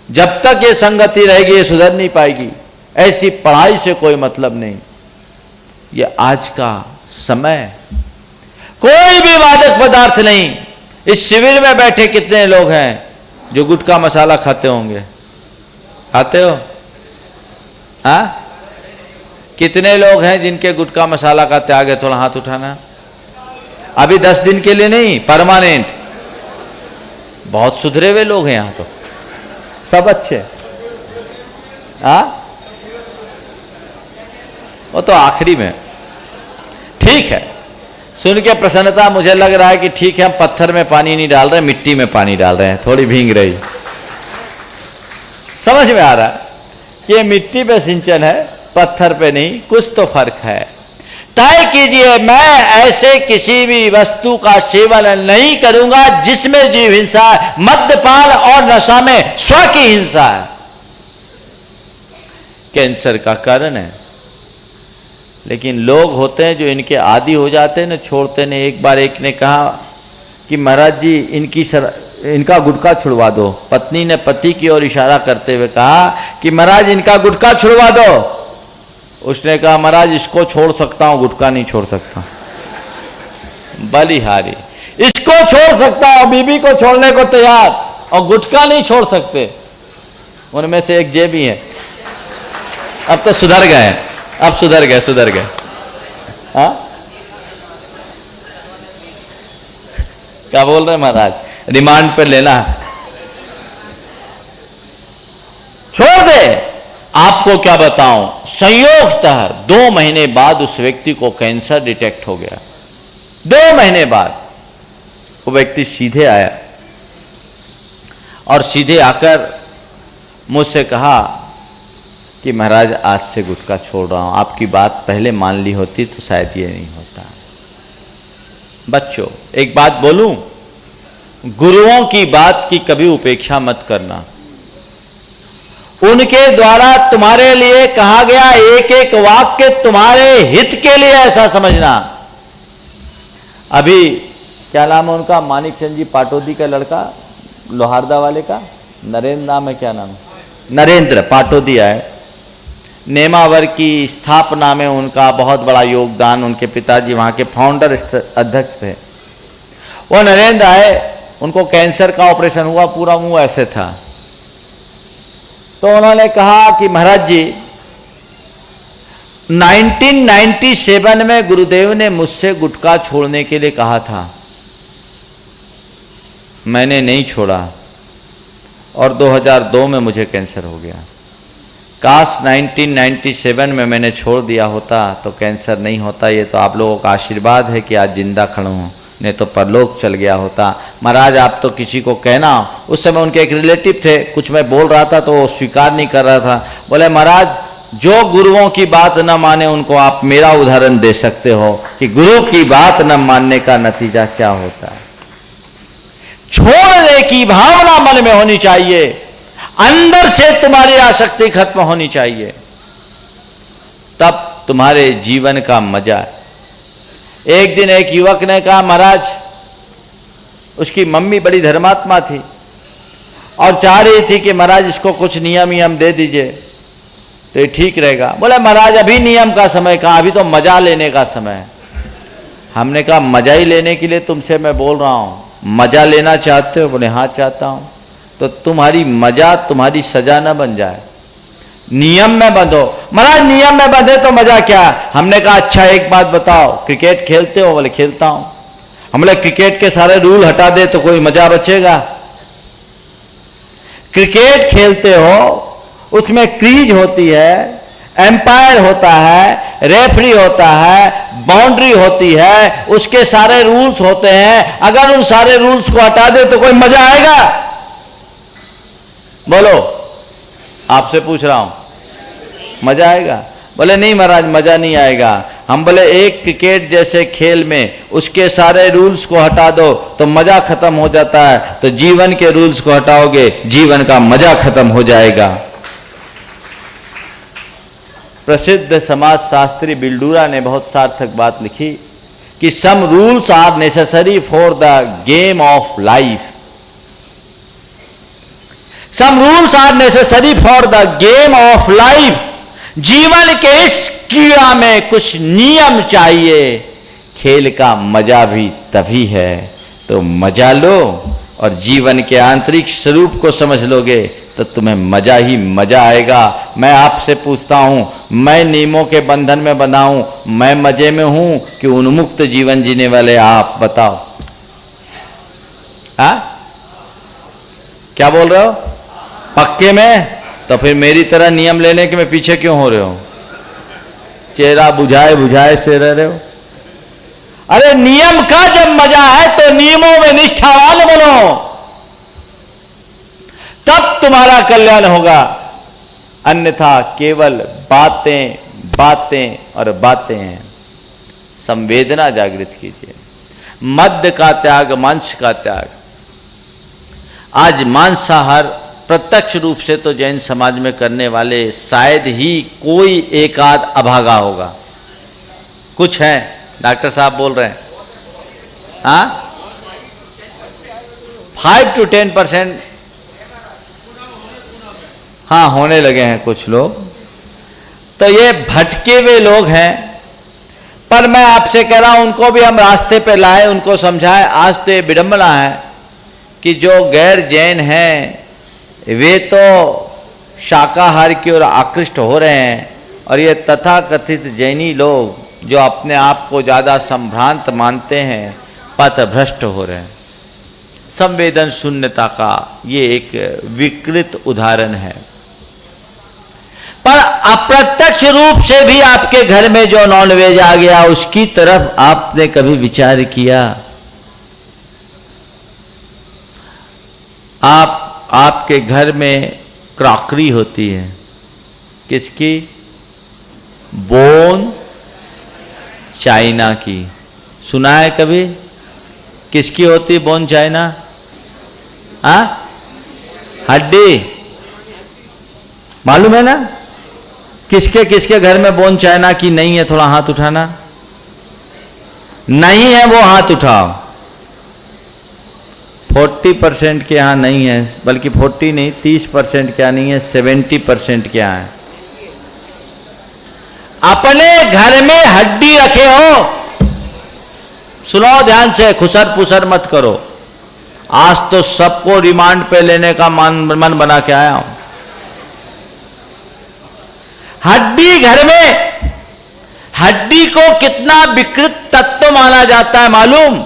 जब तक ये संगति रहेगी ये सुधर नहीं पाएगी, ऐसी पढ़ाई से कोई मतलब नहीं। ये आज का समय, कोई भी मादक पदार्थ नहीं। इस शिविर में बैठे कितने लोग हैं जो गुटखा मसाला खाते होंगे? खाते हो? हाँ, कितने लोग हैं जिनके गुटखा मसाला खाते? आगे थोड़ा हाथ उठाना। अभी 10 दिन के लिए नहीं, परमानेंट। बहुत सुधरे हुए लोग हैं यहां तो, सब अच्छे। हाँ, वो तो आखिरी में। ठीक है, सुन के प्रसन्नता, मुझे लग रहा है कि ठीक है, हम पत्थर में पानी नहीं डाल रहे, मिट्टी में पानी डाल रहे हैं, थोड़ी भींग रही। समझ में आ रहा है कि ये मिट्टी पे सिंचन है, पत्थर पे नहीं, कुछ तो फर्क है। तय कीजिए, मैं ऐसे किसी भी वस्तु का सेवन नहीं करूंगा जिसमें जीव हिंसा है, मद्यपान और नशा में स्व की हिंसा है। कैंसर का कारण है। लेकिन लोग होते हैं जो इनके आदी हो जाते हैं ना, छोड़ते नहीं। एक बार एक ने कहा कि महाराज जी इनका गुटखा छुड़वा दो। पत्नी ने पति की ओर इशारा करते हुए कहा कि महाराज इनका गुटखा छुड़वा दो। उसने कहा महाराज इसको छोड़ सकता हूं, गुटखा नहीं छोड़ सकता। बलिहारी, इसको छोड़ सकता हूं, बीबी को छोड़ने को तैयार, और गुटखा नहीं छोड़ सकते। उनमें से एक जे भी है। अब तो सुधर गए, अब सुधर गए। हाँ, क्या बोल रहे महाराज? रिमांड पर लेना, छोड़ दे। आपको क्या बताऊं, संयोगतः 2 महीने बाद उस व्यक्ति को कैंसर डिटेक्ट हो गया। 2 महीने बाद वो व्यक्ति सीधे आया और सीधे आकर मुझसे कहा कि महाराज आज से गुटखा छोड़ रहा हूं, आपकी बात पहले मान ली होती तो शायद ये नहीं होता। बच्चों, एक बात बोलूं, गुरुओं की बात की कभी उपेक्षा मत करना। उनके द्वारा तुम्हारे लिए कहा गया एक एक वाक्य तुम्हारे हित के लिए ऐसा समझना। अभी क्या नाम है उनका, मानिक चंद जी पाटोदी का लड़का, लोहारदा वाले का, नरेंद्र नाम है, क्या नाम है, नरेंद्र पाटोदी है। नेमावर की स्थापना में उनका बहुत बड़ा योगदान, उनके पिताजी वहां के फाउंडर अध्यक्ष थे। वो नरेंद्र आए, उनको कैंसर का ऑपरेशन हुआ, पूरा मुंह ऐसे था। तो उन्होंने कहा कि महाराज जी 1997 में गुरुदेव ने मुझसे गुटखा छोड़ने के लिए कहा था, मैंने नहीं छोड़ा और 2002 में मुझे कैंसर हो गया। काश 1997 में मैंने छोड़ दिया होता तो कैंसर नहीं होता। ये तो आप लोगों का आशीर्वाद है कि आज जिंदा खड़ा हूं, नहीं तो परलोक चल गया होता। महाराज आप तो किसी को कहना। उस समय उनके एक रिलेटिव थे, कुछ मैं बोल रहा था तो वो स्वीकार नहीं कर रहा था। बोले महाराज जो गुरुओं की बात न माने उनको आप मेरा उदाहरण दे सकते हो कि गुरु की बात न मानने का नतीजा क्या होता है। छोड़ने की भावना मन में होनी चाहिए, अंदर से तुम्हारी आसक्ति खत्म होनी चाहिए, तब तुम्हारे जीवन का मजा है। एक दिन एक युवक ने कहा महाराज, उसकी मम्मी बड़ी धर्मात्मा थी और चाह रही थी कि महाराज इसको कुछ नियम दे दीजिए तो ये ठीक रहेगा। बोले महाराज अभी नियम का समय कहाँ, अभी तो मजा लेने का समय है। हमने कहा मजा ही लेने के लिए तुमसे मैं बोल रहा हूं, मजा लेना चाहते हो? बोले हाँ चाहता हूं। तो तुम्हारी मजा तुम्हारी सजा न बन जाए, नियम में बंधो। महाराज नियम में बंधे तो मजा क्या? हमने कहा अच्छा एक बात बताओ, क्रिकेट खेलते हो? बोले खेलता हूं। हमने क्रिकेट के सारे रूल हटा दे तो कोई मजा बचेगा? क्रिकेट खेलते हो, उसमें क्रीज होती है, एम्पायर होता है, रेफरी होता है, बाउंड्री होती है, उसके सारे रूल्स होते हैं। अगर उन सारे रूल्स को हटा दे तो कोई मजा आएगा? बोलो, आपसे पूछ रहा हूं, मजा आएगा? बोले नहीं महाराज मजा नहीं आएगा। हम बोले एक क्रिकेट जैसे खेल में उसके सारे रूल्स को हटा दो तो मजा खत्म हो जाता है, तो जीवन के रूल्स को हटाओगे जीवन का मजा खत्म हो जाएगा। प्रसिद्ध समाज शास्त्री बिल्डूरा ने बहुत सार्थक बात लिखी कि some rules are necessary for the game of life. Some rules are necessary for the game of life. जीवन के इस क्रीड़ा में कुछ नियम चाहिए। खेल का मजा भी तभी है, तो मजा लो और जीवन के आंतरिक स्वरूप को समझ लोगे तो तुम्हें मजा ही मजा आएगा। मैं आपसे पूछता हूं, मैं नियमों के बंधन में बंधा हूं, मैं मजे में हूं कि उन्मुक्त जीवन जीने वाले आप? बताओ। क्या बोल रहे हो? पक्के में? तो फिर मेरी तरह नियम लेने के मैं पीछे क्यों हो रहे हो? चेहरा बुझाए बुझाए से रह रहे हो। अरे नियम का जब मजा है तो नियमों में निष्ठावान बनो, तब तुम्हारा कल्याण होगा। अन्यथा केवल बातें बातें और बातें हैं। संवेदना जागृत कीजिए। मद्य का त्याग, मांस का त्याग। आज मांसाहार प्रत्यक्ष रूप से तो जैन समाज में करने वाले शायद ही कोई एक आध अभागा होगा। कुछ है, डॉक्टर साहब बोल रहे हैं, हाँ 5 to 10%। हाँ होने लगे हैं कुछ लोग, तो ये भटके हुए लोग हैं। पर मैं आपसे कह रहा हूं उनको भी हम रास्ते पे लाए, उनको समझाएं। आज तो ये विडंबना है कि जो गैर जैन हैं वे तो शाकाहार की ओर आकृष्ट हो रहे हैं, और ये तथाकथित जैनी लोग जो अपने आप को ज़्यादा संभ्रांत मानते हैं पथभ्रष्ट हो रहे हैं। संवेदन शून्यता का ये एक विकृत उदाहरण है। पर अप्रत्यक्ष रूप से भी आपके घर में जो नॉनवेज आ गया उसकी तरफ आपने कभी विचार किया? आपके घर में क्रॉकरी होती है, किसकी? बोन चाइना की। सुना है कभी? किसकी होती बोन चाइना? हड्डी। मालूम है ना? किसके किसके घर में बोन चाइना की नहीं है? थोड़ा हाथ उठाना। नहीं है वो हाथ उठाओ। 40% के यहाँ नहीं है, बल्कि 40 नहीं 30% क्या नहीं है, 70% क्या है। अपने घर में हड्डी रखे हो? सुनो ध्यान से, खुसर पुसर मत करो। आज तो सबको रिमांड पे लेने का मन बना के आया हूं। हड्डी घर में, हड्डी को कितना विकृत तत्व माना जाता है मालूम?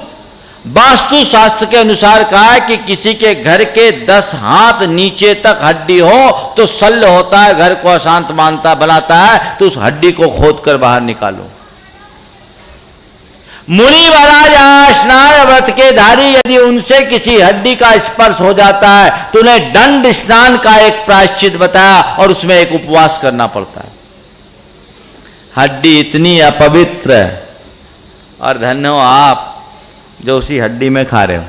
वास्तु शास्त्र के अनुसार कहा है कि किसी के घर के 10 हाथ नीचे तक हड्डी हो तो शल्य होता है, घर को अशांत मानता बनाता है, तो उस हड्डी को खोद कर बाहर निकालो। मुनि महाराज स्नान व्रत के धारी यदि उनसे किसी हड्डी का स्पर्श हो जाता है तो उन्हें दंड स्नान का एक प्रायश्चित बताया और उसमें एक उपवास करना पड़ता है। हड्डी इतनी अपवित्र है, और धन्य हो आप जो उसी हड्डी में खा रहे हो।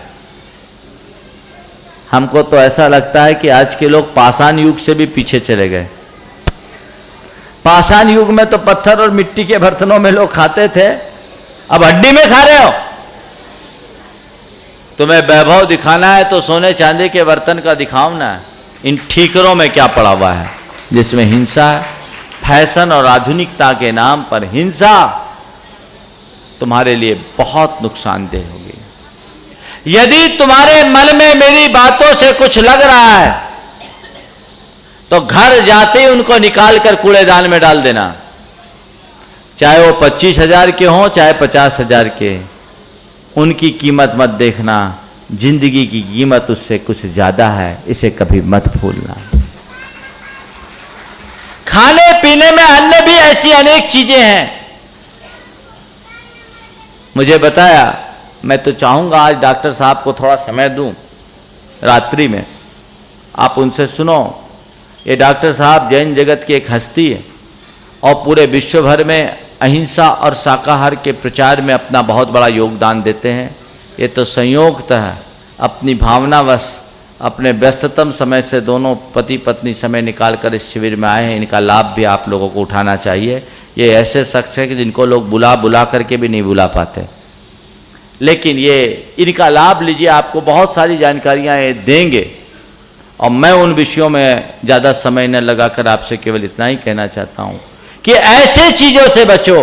हमको तो ऐसा लगता है कि आज के लोग पाषाण युग से भी पीछे चले गए। पाषाण युग में तो पत्थर और मिट्टी के बर्तनों में लोग खाते थे, अब हड्डी में खा रहे हो। तुम्हें वैभव दिखाना है तो सोने चांदी के बर्तन का दिखाओ ना। इन ठीकरों में क्या पड़ा हुआ है जिसमें हिंसा है? फैशन और आधुनिकता के नाम पर हिंसा तुम्हारे लिए बहुत नुकसानदेह होगी। यदि तुम्हारे मन में मेरी बातों से कुछ लग रहा है तो घर जाते ही उनको निकाल कर कूड़ेदान में डाल देना, चाहे वो 25,000 के हों चाहे 50,000 के। उनकी कीमत मत देखना, जिंदगी की कीमत उससे कुछ ज्यादा है, इसे कभी मत भूलना। खाने पीने में अन्य भी ऐसी अनेक चीजें हैं। मुझे बताया, मैं तो चाहूंगा आज डॉक्टर साहब को थोड़ा समय दूं रात्रि में, आप उनसे सुनो। ये डॉक्टर साहब जैन जगत की एक हस्ती है और पूरे विश्व भर में अहिंसा और शाकाहार के प्रचार में अपना बहुत बड़ा योगदान देते हैं। ये तो संयोगतः अपनी भावनावश अपने व्यस्ततम समय से दोनों पति पत्नी समय निकालकर इस शिविर में आए हैं। इनका लाभ भी आप लोगों को उठाना चाहिए। ये ऐसे शख्स हैं कि जिनको लोग बुला बुला करके भी नहीं बुला पाते, लेकिन ये इनका लाभ लीजिए। आपको बहुत सारी जानकारियाँ ये देंगे और मैं उन विषयों में ज़्यादा समय न लगाकर आपसे केवल इतना ही कहना चाहता हूँ कि ऐसे चीज़ों से बचो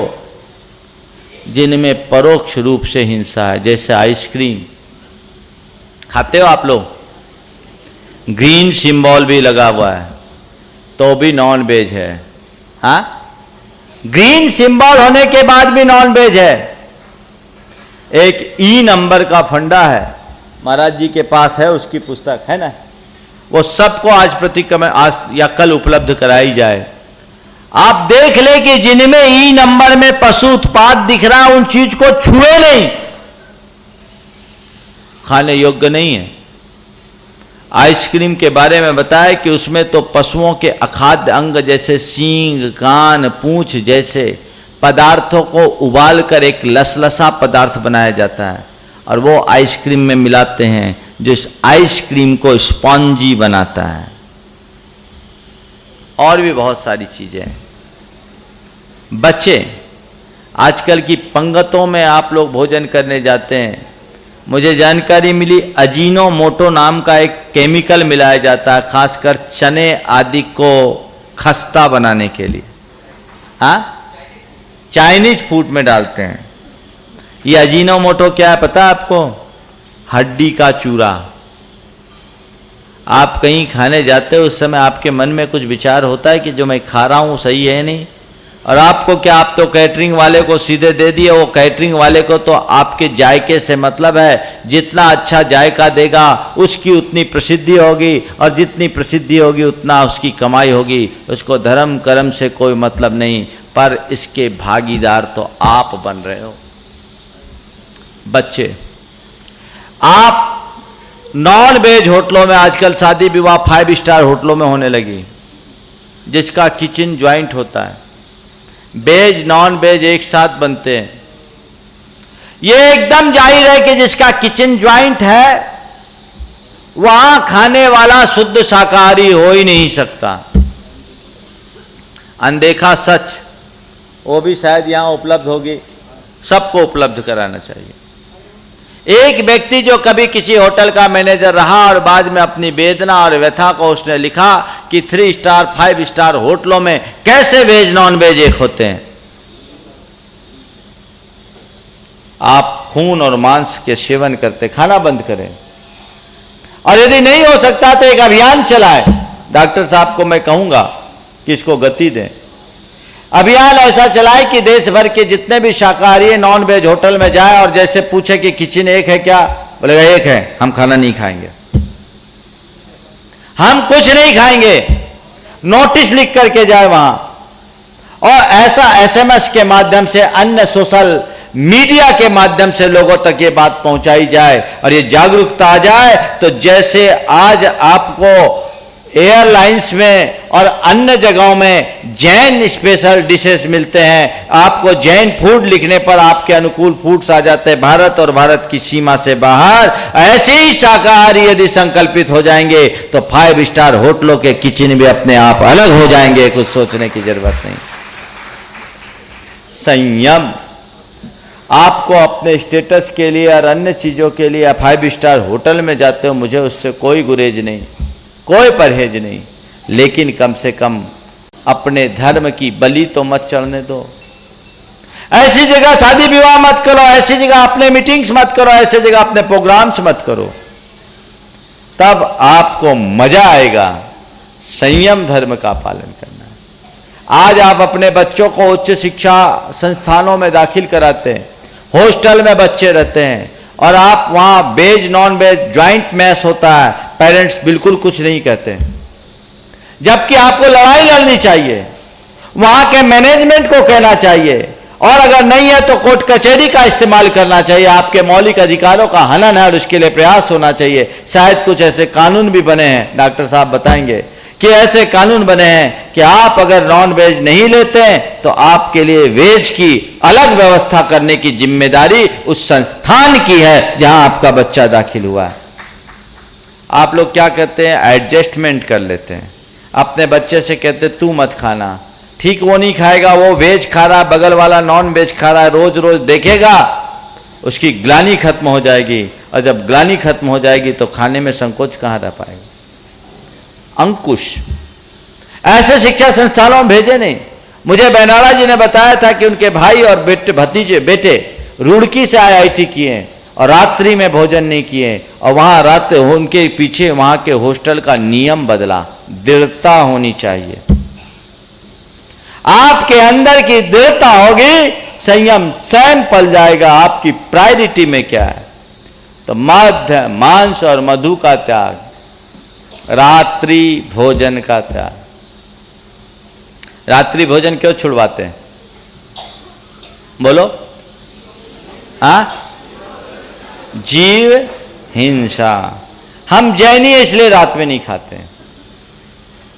जिनमें परोक्ष रूप से हिंसा है। जैसे आइसक्रीम खाते हो आप लोग, ग्रीन सिंबल भी लगा हुआ है तो भी नॉन वेज है। हाँ, ग्रीन सिंबल होने के बाद भी नॉन वेज है। एक ई नंबर का फंडा है, महाराज जी के पास है, उसकी पुस्तक है ना, वो सबको आज प्रतिक्रमण आज या कल उपलब्ध कराई जाए। आप देख ले कि जिनमें ई नंबर में पशु उत्पाद दिख रहा है उन चीज को छुए नहीं, खाने योग्य नहीं है। आइसक्रीम के बारे में बताया कि उसमें तो पशुओं के अखाद्य अंग जैसे सींग, कान, पूंछ जैसे पदार्थों को उबालकर एक लसलसा पदार्थ बनाया जाता है और वो आइसक्रीम में मिलाते हैं, जो इस आइसक्रीम को स्पॉन्जी बनाता है। और भी बहुत सारी चीजें हैं। बच्चे आजकल की पंगतों में आप लोग भोजन करने जाते हैं, मुझे जानकारी मिली अजीनोमोटो नाम का एक केमिकल मिलाया जाता है, खासकर चने आदि को खस्ता बनाने के लिए। हाँ, चाइनीज फूड में डालते हैं। ये अजीनोमोटो क्या है पता है आपको? हड्डी का चूरा। आप कहीं खाने जाते हो उस समय आपके मन में कुछ विचार होता है कि जो मैं खा रहा हूं सही है नहीं, और आपको क्या, आप तो कैटरिंग वाले को सीधे दे दिए। वो कैटरिंग वाले को तो आपके जायके से मतलब है, जितना अच्छा जायका देगा उसकी उतनी प्रसिद्धि होगी, और जितनी प्रसिद्धि होगी उतना उसकी कमाई होगी। उसको धर्म कर्म से कोई मतलब नहीं, पर इसके भागीदार तो आप बन रहे हो। बच्चे, आप नॉन वेज होटलों में आजकल शादी विवाह 5 स्टार होटलों में होने लगी, जिसका किचन ज्वाइंट होता है। वेज नॉन वेज एक साथ बनते हैं। ये एकदम जाहिर है कि जिसका किचन ज्वाइंट है वहां खाने वाला शुद्ध शाकाहारी हो ही नहीं सकता। अनदेखा सच, वो भी शायद यहां उपलब्ध होगी, सबको उपलब्ध कराना चाहिए। एक व्यक्ति जो कभी किसी होटल का मैनेजर रहा और बाद में अपनी वेदना और व्यथा को उसने लिखा कि 3 स्टार 5 स्टार होटलों में कैसे वेज नॉन वेज एक होते हैं। आप खून और मांस के सेवन करते, खाना बंद करें, और यदि नहीं हो सकता तो एक अभियान चलाए। डॉक्टर साहब को मैं कहूंगा कि इसको गति दें। अभियान ऐसा चलाए कि देश भर के जितने भी शाकाहारी नॉन वेज होटल में जाए और जैसे पूछे कि किचन एक है क्या, बोलेगा एक है, हम खाना नहीं खाएंगे, हम कुछ नहीं खाएंगे, नोटिस लिख करके जाए वहां। और ऐसा एसएमएस के माध्यम से, अन्य सोशल मीडिया के माध्यम से लोगों तक ये बात पहुंचाई जाए और ये जागरूकता आ जाए। तो जैसे आज आपको एयरलाइंस में और अन्य जगहों में जैन स्पेशल डिशेस मिलते हैं, आपको जैन फूड लिखने पर आपके अनुकूल फूड्स आ जाते हैं भारत और भारत की सीमा से बाहर, ऐसे ही शाकाहारी यदि संकल्पित हो जाएंगे तो 5 स्टार होटलों के किचन भी अपने आप अलग हो जाएंगे। कुछ सोचने की जरूरत नहीं। संयम, आपको अपने स्टेटस के लिए और अन्य चीजों के लिए 5 स्टार होटल में जाते हो, मुझे उससे कोई गुरेज नहीं, कोई परहेज नहीं, लेकिन कम से कम अपने धर्म की बलि तो मत चढ़ने दो। ऐसी जगह शादी विवाह मत करो, ऐसी जगह अपने मीटिंग्स मत करो, ऐसी जगह अपने प्रोग्राम्स मत करो, तब आपको मजा आएगा। संयम धर्म का पालन करना है। आज आप अपने बच्चों को उच्च शिक्षा संस्थानों में दाखिल कराते हैं, हॉस्टल में बच्चे रहते हैं, और आप वहां veg non veg joint mess होता है, पेरेंट्स बिल्कुल कुछ नहीं कहते, जबकि आपको लड़ाई लड़नी चाहिए, वहां के मैनेजमेंट को कहना चाहिए, और अगर नहीं है तो कोर्ट कचहरी का इस्तेमाल करना चाहिए। आपके मौलिक अधिकारों का हनन है और उसके लिए प्रयास होना चाहिए। शायद कुछ ऐसे कानून भी बने हैं, डॉक्टर साहब बताएंगे कि ऐसे कानून बने हैं कि आप अगर नॉन वेज नहीं लेते हैं तो आपके लिए वेज की अलग व्यवस्था करने की जिम्मेदारी उस संस्थान की है जहां आपका बच्चा दाखिल हुआ है। आप लोग क्या कहते हैं, एडजस्टमेंट कर लेते हैं। अपने बच्चे से कहते तू मत खाना, ठीक वो नहीं खाएगा, वो वेज खा रहा, बगल वाला नॉन वेज खा रहा है, रोज रोज देखेगा, उसकी ग्लानि खत्म हो जाएगी, और जब ग्लानि खत्म हो जाएगी तो खाने में संकोच कहाँ रह पाएगा। अंकुश ऐसे शिक्षा संस्थानों में भेजे नहीं। मुझे बैनाला जी ने बताया था कि उनके भाई और बेटे रुड़की से IIT किए और रात्रि में भोजन नहीं किए, और वहां रात उनके पीछे वहां के हॉस्टल का नियम बदला। दृढ़ता होनी चाहिए, आपके अंदर की दृढ़ता होगी, संयम स्वयं पल जाएगा आपकी प्रायोरिटी में क्या है। तो मध्य मांस और मधु का त्याग, रात्रि भोजन का त्याग। रात्रि भोजन क्यों छुड़वाते हैं, बोलो? जीव हिंसा। हम जैनी इसलिए रात में नहीं खाते हैं,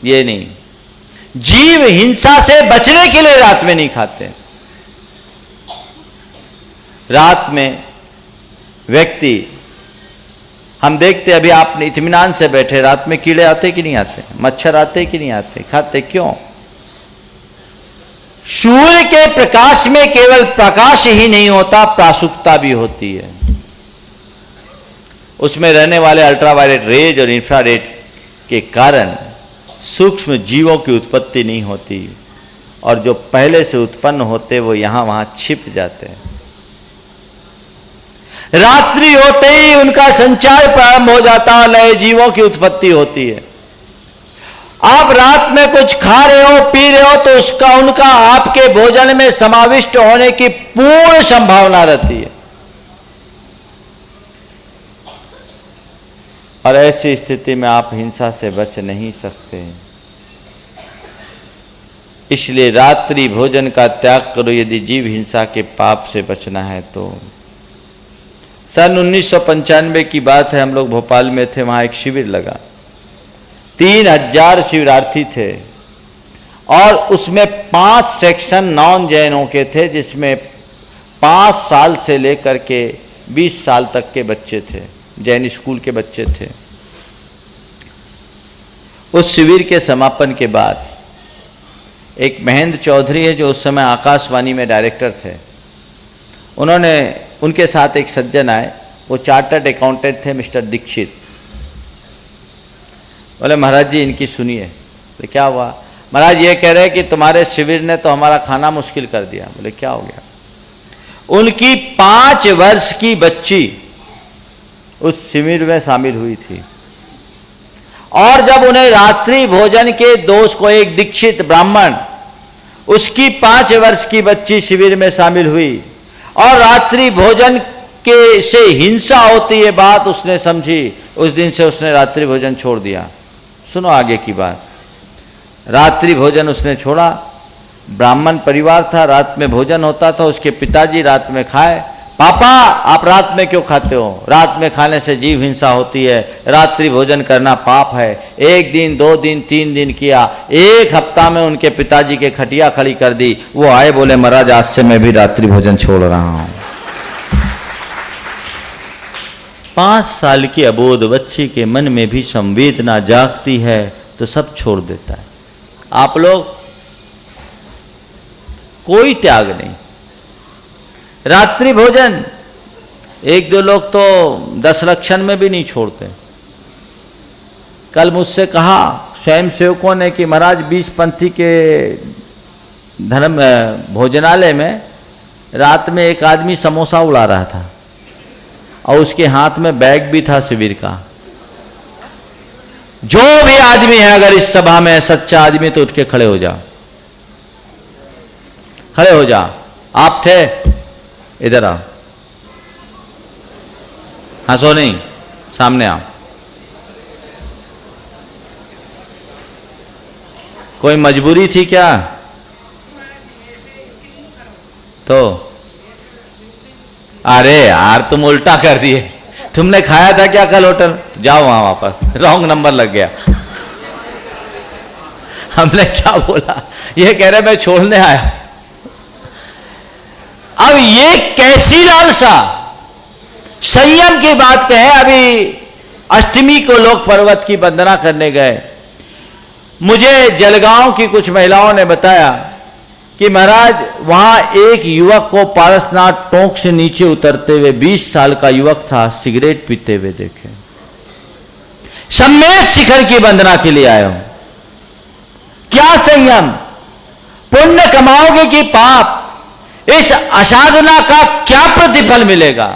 ये नहीं, जीव हिंसा से बचने के लिए रात में नहीं खाते। रात में व्यक्ति, हम देखते अभी आप इत्मीनान से बैठे, रात में कीड़े आते कि नहीं आते, मच्छर आते कि नहीं आते, खाते क्यों? सूर्य के प्रकाश में केवल प्रकाश ही नहीं होता, प्रासुकता भी होती है। उसमें रहने वाले अल्ट्रावायलेट रेज और इंफ्रारेड के कारण सूक्ष्म जीवों की उत्पत्ति नहीं होती, और जो पहले से उत्पन्न होते वो यहां वहां छिप जाते हैं। रात्रि होते ही उनका संचार प्रारंभ हो जाता, नए जीवों की उत्पत्ति होती है। आप रात में कुछ खा रहे हो, पी रहे हो, तो उसका उनका आपके भोजन में समाविष्ट होने की पूर्ण संभावना रहती है। और ऐसी स्थिति में आप हिंसा से बच नहीं सकते। इसलिए रात्रि भोजन का त्याग करो यदि जीव हिंसा के पाप से बचना है तो। सन 1995 की बात है, हम लोग भोपाल में थे, वहां एक शिविर लगा, 3000 शिविरार्थी थे, और उसमें 5 सेक्शन नॉन जैनों के थे, जिसमें 5 साल से लेकर के 20 साल तक के बच्चे थे, जैन स्कूल के बच्चे थे। उस शिविर के समापन के बाद एक महेंद्र चौधरी है जो उस समय आकाशवाणी में डायरेक्टर थे, उनके साथ एक सज्जन आए, वो चार्टर्ड अकाउंटेंट थे, मिस्टर दीक्षित। बोले महाराज जी इनकी सुनिए। तो क्या हुआ? महाराज ये कह रहे हैं कि तुम्हारे शिविर ने तो हमारा खाना मुश्किल कर दिया। बोले क्या हो गया? उनकी 5 वर्ष की बच्ची उस शिविर में शामिल हुई थी, और जब उन्हें रात्रि भोजन के दोष को, एक दीक्षित ब्राह्मण, उसकी 5 वर्ष की बच्ची शिविर में शामिल हुई, और रात्रि भोजन के से हिंसा होती है बात उसने समझी, उस दिन से उसने रात्रि भोजन छोड़ दिया। सुनो आगे की बात। रात्रि भोजन उसने छोड़ा, ब्राह्मण परिवार था, रात में भोजन होता था, उसके पिताजी रात में खाए। पापा आप रात में क्यों खाते हो? रात में खाने से जीव हिंसा होती है, रात्रि भोजन करना पाप है। 1 दिन 2 दिन 3 दिन किया, 1 हफ्ता में उनके पिताजी के खटिया खड़ी कर दी। वो आए, बोले महाराज आज से मैं भी रात्रि भोजन छोड़ रहा हूं। 5 साल की अबोध बच्ची के मन में भी संवेदना जागती है तो सब छोड़ देता है। आप लोग कोई त्याग नहीं। रात्रि भोजन 1-2 लोग तो 10 लक्षण में भी नहीं छोड़ते। कल मुझसे कहा स्वयं सेवकों ने कि महाराज 20 पंथी के धर्म भोजनालय में रात में एक आदमी समोसा उड़ा रहा था, और उसके हाथ में बैग भी था शिविर का। जो भी आदमी है अगर इस सभा में सच्चा आदमी तो उठ के खड़े हो जाओ, खड़े हो जा। आप थे, इधर आओ, हंसो नहीं, सामने आओ। कोई मजबूरी थी क्या? तो अरे यार तुम उल्टा कर दिए। तुमने खाया था क्या कल होटल? जाओ वहां वापस, रॉन्ग नंबर लग गया। हमने क्या बोला? ये कह रहे मैं छोड़ने आया। अब ये कैसी लालसा? संयम की बात कहें, अभी अष्टमी को लोग पर्वत की वंदना करने गए। मुझे जलगांव की कुछ महिलाओं ने बताया कि महाराज वहां एक युवक को पारसनाथ टोंक से नीचे उतरते हुए 20 साल का युवक था, सिगरेट पीते हुए देखे। सम्मेद शिखर की वंदना के लिए आया हूं। क्या संयम, पुण्य कमाओगे कि पाप, इस असाधना का क्या प्रतिफल मिलेगा।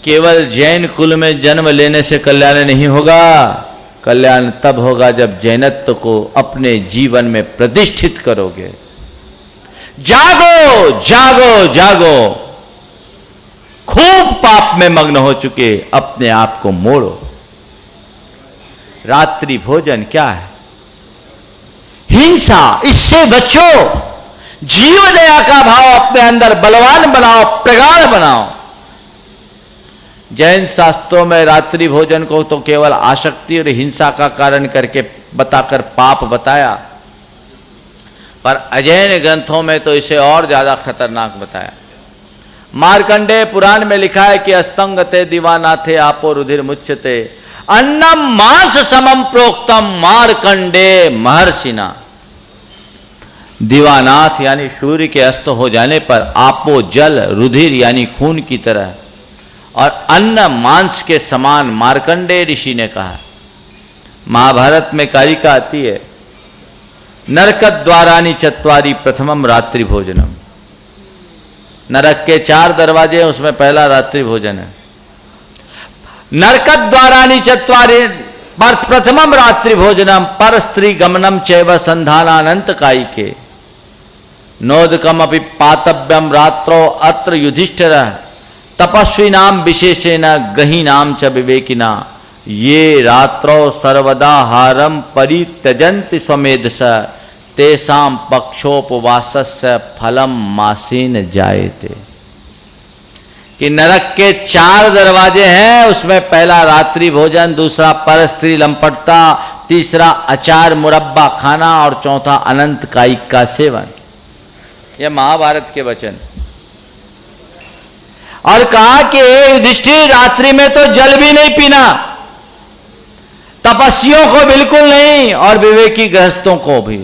केवल जैन कुल में जन्म लेने से कल्याण नहीं होगा, कल्याण तब होगा जब जैनत्व को अपने जीवन में प्रतिष्ठित करोगे। जागो जागो जागो, खूब पाप में मग्न हो चुके अपने आप को मोड़ो। रात्रि भोजन क्या है? हिंसा, इससे बचो। जीव दया का भाव अपने अंदर बलवान बनाओ, प्रगाढ़ बनाओ। जैन शास्त्रों में रात्रि भोजन को तो केवल आसक्ति और हिंसा का कारण करके बताकर पाप बताया, पर अजैन ग्रंथों में तो इसे और ज्यादा खतरनाक बताया। मार्कंडेय पुराण में लिखा है कि अस्तंगते दीवानाथे आपो रुधिर मुच्यते अन्नम मांस समम प्रोक्तम मार्कंडेय महर्षिना। दीवानाथ यानी सूर्य के अस्त हो जाने पर आपो जल रुधिर यानी खून की तरह और अन्न मांस के समान मार्कंडेय ऋषि ने कहा। महाभारत में कारिका आती है, नरकद्वारानि चत्वारि प्रथमम रात्रि भोजनम। नरक के 4 दरवाजे हैं, उसमें पहला रात्रि भोजन है। नरकद्वारानि चत्वारि प्रथमम रात्रि भोजनम पर स्त्री गमनम चैव संधानानंत कायिके नोदकम अपि पातव्यम रात्रो अत्र युधिष्ठिरः तपस्विनाम विशेषेण ग्रहीणाम च विवेकिना ये रात्रो सर्वदा हारम परित्यजन्ति स्वमेधस तेषां पक्षोपवासस्य फलम मासेन जायते। कि नरक के 4 दरवाजे हैं, उसमें पहला रात्रि भोजन, दूसरा पर स्त्री लंपटता, तीसरा अचार मुरब्बा खाना और चौथा अनंत कायिक का सेवन। यह महाभारत के वचन। और कहा कि युधिष्ठिर रात्रि में तो जल भी नहीं पीना, तपस्वियों को बिल्कुल नहीं और विवेकी गृहस्थों को भी,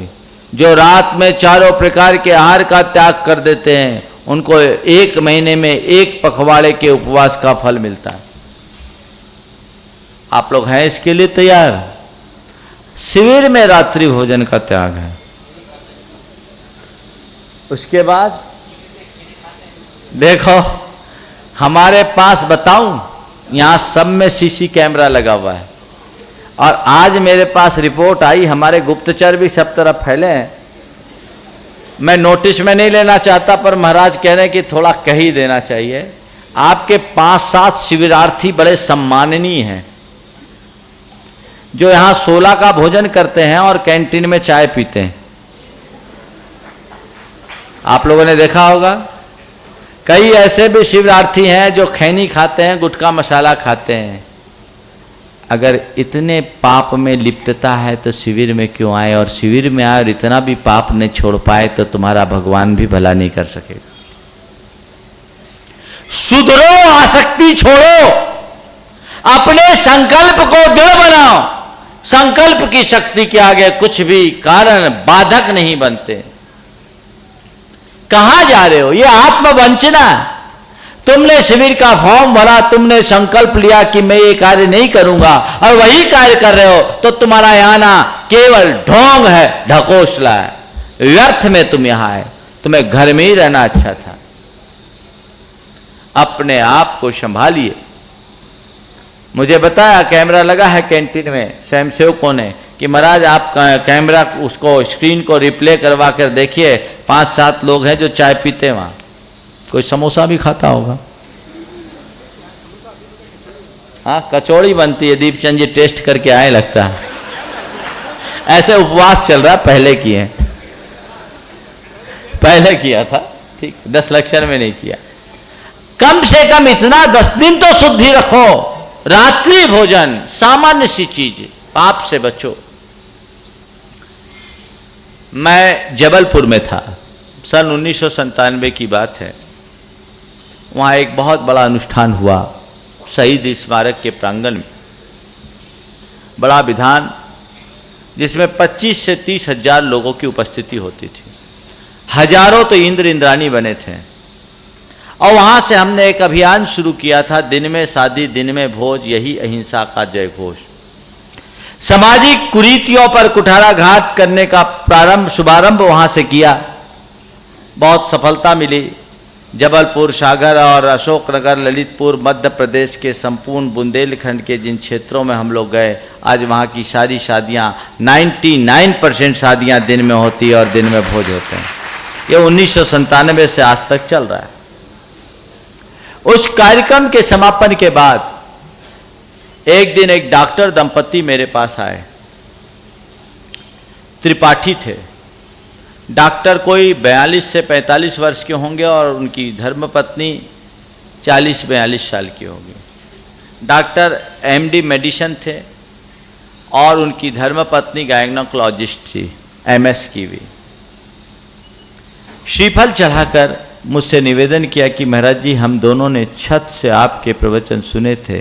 जो रात में चारों प्रकार के आहार का त्याग कर देते हैं, उनको 1 महीने में 1 पखवाड़े के उपवास का फल मिलता है। आप लोग हैं इसके लिए तैयार? शिविर में रात्रि भोजन का त्याग है। उसके बाद देखो हमारे पास, बताऊं, यहां सब में सीसी कैमरा लगा हुआ है और आज मेरे पास रिपोर्ट आई, हमारे गुप्तचर भी सब तरफ फैले हैं। मैं नोटिस में नहीं लेना चाहता, पर महाराज कह रहे हैं कि थोड़ा कह ही देना चाहिए। आपके 5-7 शिविरार्थी बड़े सम्माननीय हैं, जो यहां 16 का भोजन करते हैं और कैंटीन में चाय पीते हैं। आप लोगों ने देखा होगा। कई ऐसे भी शिविरार्थी हैं जो खैनी खाते हैं, गुटखा मसाला खाते हैं। अगर इतने पाप में लिप्तता है तो शिविर में क्यों आए? और शिविर में आए और इतना भी पाप नहीं छोड़ पाए तो तुम्हारा भगवान भी भला नहीं कर सकेगा। सुधरो, आसक्ति छोड़ो, अपने संकल्प को दृढ़ बनाओ। संकल्प की शक्ति के आगे कुछ भी कारण बाधक नहीं बनते। कहां जा रहे हो? ये आत्मवंचना। तुमने शिविर का फॉर्म भरा, तुमने संकल्प लिया कि मैं ये कार्य नहीं करूंगा और वही कार्य कर रहे हो, तो तुम्हारा यहां आना केवल ढोंग है, ढकोसला है, व्यर्थ में तुम यहां आए। तुम्हें घर में ही रहना अच्छा था। अपने आप को संभालिए। मुझे बताया कैमरा लगा है कैंटीन में स्वयंसेवकों ने कि महाराज आप कैमरा उसको स्क्रीन को रिप्ले करवा कर देखिए, 5-7 लोग हैं जो चाय पीते हैं वहां। कोई समोसा भी खाता होगा। हाँ, कचौड़ी बनती है, दीपचंद जी टेस्ट करके आए लगता है। ऐसे उपवास चल रहा, पहले किए, पहले किया था, ठीक, 10 लेक्चर में नहीं किया। कम से कम इतना 10 दिन तो शुद्धि रखो। रात्रि भोजन सामान्य सी चीज, पाप से बचो। मैं जबलपुर में था, सन 1997 की बात है। वहाँ एक बहुत बड़ा अनुष्ठान हुआ शहीद स्मारक के प्रांगण में बड़ा विधान, जिसमें 25 से 30 हजार लोगों की उपस्थिति होती थी। हजारों तो इंद्र इंद्राणी बने थे। और वहां से हमने एक अभियान शुरू किया था, दिन में शादी दिन में भोज, यही अहिंसा का जय घोष। सामाजिक कुरीतियों पर कुठाराघात करने का शुभारंभ वहां से किया। बहुत सफलता मिली। जबलपुर, सागर और अशोकनगर, ललितपुर, मध्य प्रदेश के संपूर्ण बुंदेलखंड के जिन क्षेत्रों में हम लोग गए, आज वहाँ की सारी शादियाँ 99% शादियाँ दिन में होती है और दिन में भोज होते हैं। ये 1997 से आज तक चल रहा है। उस कार्यक्रम के समापन के बाद एक दिन एक डॉक्टर दंपति मेरे पास आए। त्रिपाठी थे। डॉक्टर कोई 42 से 45 वर्ष के होंगे और उनकी धर्मपत्नी 40-42 साल की होगी। डॉक्टर MD मेडिसिन थे और उनकी धर्मपत्नी गायनोकोलॉजिस्ट थी, MS की भी। श्रीफल चढ़ाकर मुझसे निवेदन किया कि महाराज जी, हम दोनों ने छत से आपके प्रवचन सुने थे,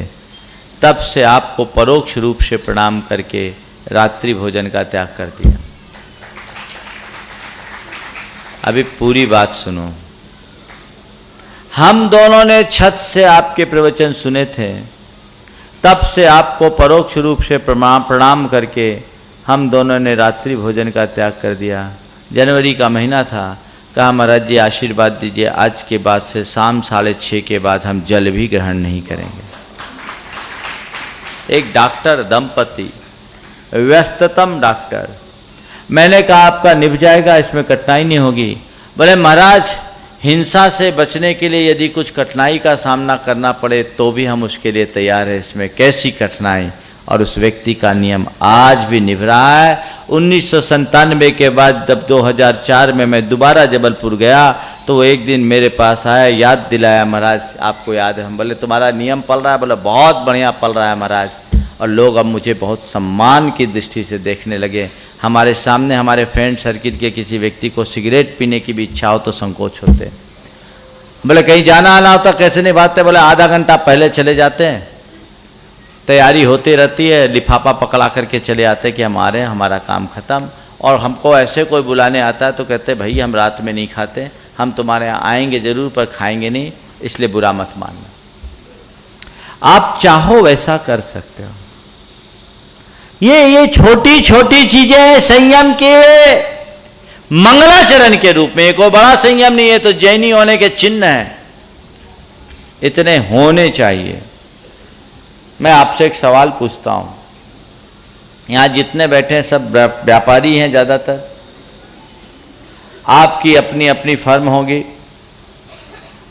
तब से आपको परोक्ष रूप से प्रणाम करके रात्रि भोजन का त्याग कर दिया। अभी पूरी बात सुनो। हम दोनों ने छत से आपके प्रवचन सुने थे, तब से आपको परोक्ष रूप से प्रणाम करके हम दोनों ने रात्रि भोजन का त्याग कर दिया। जनवरी का महीना था। कहा महाराज जी आशीर्वाद दीजिए, आज के बाद से शाम 6:30 के बाद हम जल भी ग्रहण नहीं करेंगे। एक डॉक्टर दंपति, व्यस्ततम डॉक्टर। मैंने कहा आपका निभ जाएगा, इसमें कठिनाई नहीं होगी। बोले महाराज, हिंसा से बचने के लिए यदि कुछ कठिनाई का सामना करना पड़े तो भी हम उसके लिए तैयार हैं, इसमें कैसी कठिनाई। और उस व्यक्ति का नियम आज भी निभ रहा है। 1997 के बाद जब 2004 में मैं दोबारा जबलपुर गया तो वो एक दिन मेरे पास आया, याद दिलाया, महाराज आपको याद है? हम बोले तुम्हारा नियम पल रहा है? बोले बहुत बढ़िया पल रहा है महाराज। और लोग अब मुझे बहुत सम्मान की दृष्टि से देखने लगे। हमारे सामने हमारे फ्रेंड सर्किल के किसी व्यक्ति को सिगरेट पीने की भी इच्छा हो तो संकोच होते। बोले कहीं जाना आना होता कैसे निभाते? बोले आधा घंटा पहले चले जाते हैं, तैयारी होती रहती है, लिफाफा पकड़ा करके चले आते कि हम आ रहे हैं, हमारा काम खत्म। और हमको ऐसे कोई बुलाने आता है तो कहते भाई हम रात में नहीं खाते, हम तुम्हारे यहाँ आएंगे जरूर पर खाएंगे नहीं, इसलिए बुरा मत मानना। आप चाहो वैसा कर सकते हो। ये छोटी छोटी चीजें हैं संयम के मंगलाचरण के रूप में। कोई बड़ा संयम नहीं है, तो जैनी होने के चिन्ह है, इतने होने चाहिए। मैं आपसे एक सवाल पूछता हूं, यहां जितने बैठे हैं सब व्यापारी हैं ज्यादातर। आपकी अपनी अपनी फर्म होगी,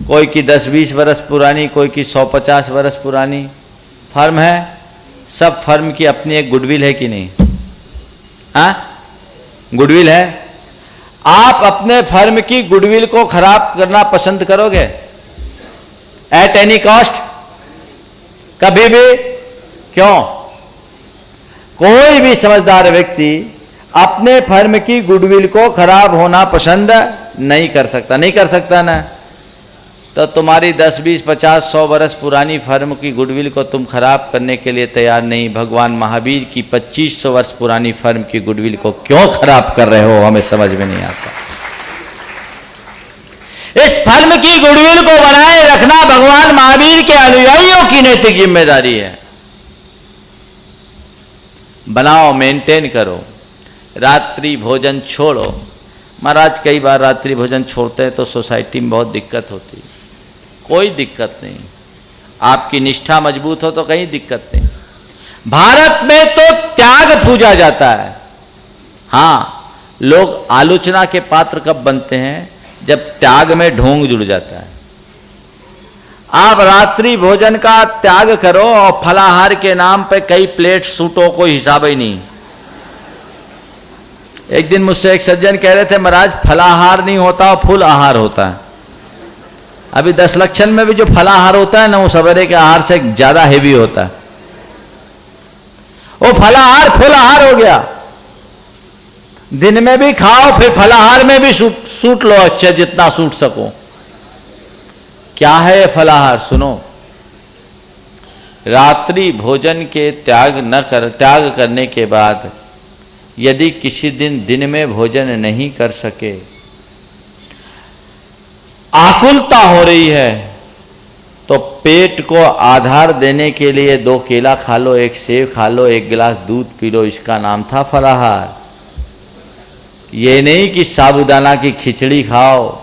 कोई की 10-20 वर्ष पुरानी, कोई की 100-50 वर्ष पुरानी फर्म है। सब फर्म की अपनी एक गुडविल है कि नहीं? हाँ, गुडविल है। आप अपने फर्म की गुडविल को खराब करना पसंद करोगे एट एनी कॉस्ट? कभी भी? क्यों? कोई भी समझदार व्यक्ति अपने फर्म की गुडविल को खराब होना पसंद नहीं कर सकता। नहीं कर सकता ना? तो तुम्हारी 10, 20, 50, 100 वर्ष पुरानी फर्म की गुडविल को तुम खराब करने के लिए तैयार नहीं, भगवान महावीर की 2500 वर्ष पुरानी फर्म की गुडविल को क्यों खराब कर रहे हो? हमें समझ में नहीं आता। इस फर्म की गुडविल को बनाए रखना भगवान महावीर के अनुयायियों की नैतिक जिम्मेदारी है। बनाओ, मेंटेन करो। रात्रि भोजन छोड़ो। महाराज कई बार रात्रि भोजन छोड़ते हैं तो सोसाइटी में बहुत दिक्कत होती है। कोई दिक्कत नहीं, आपकी निष्ठा मजबूत हो तो कहीं दिक्कत नहीं। भारत में तो त्याग पूजा जाता है। हाँ, लोग आलोचना के पात्र कब बनते हैं? जब त्याग में ढोंग जुड़ जाता है। आप रात्रि भोजन का त्याग करो और फलाहार के नाम पे कई प्लेट सूटो, कोई हिसाब ही नहीं। एक दिन मुझसे एक सज्जन कह रहे थे महाराज फलाहार नहीं होता, फुल आहार होता है। अभी 10 लक्षण में भी जो फलाहार होता है ना, वो सवेरे के आहार से ज्यादा हेवी होता है। वो फलाहार फुल आहार हो गया। दिन में भी खाओ, फिर फलाहार में भी सूट लो, अच्छा जितना सूट सको। क्या है ये फलाहार? सुनो, रात्रि भोजन के त्याग करने के बाद यदि किसी दिन में भोजन नहीं कर सके, आकुलता हो रही है, तो पेट को आधार देने के लिए 2 केला खा लो, 1 सेब खा लो, 1 गिलास दूध पी लो। इसका नाम था फलाहार। ये नहीं कि साबूदाना की खिचड़ी खाओ,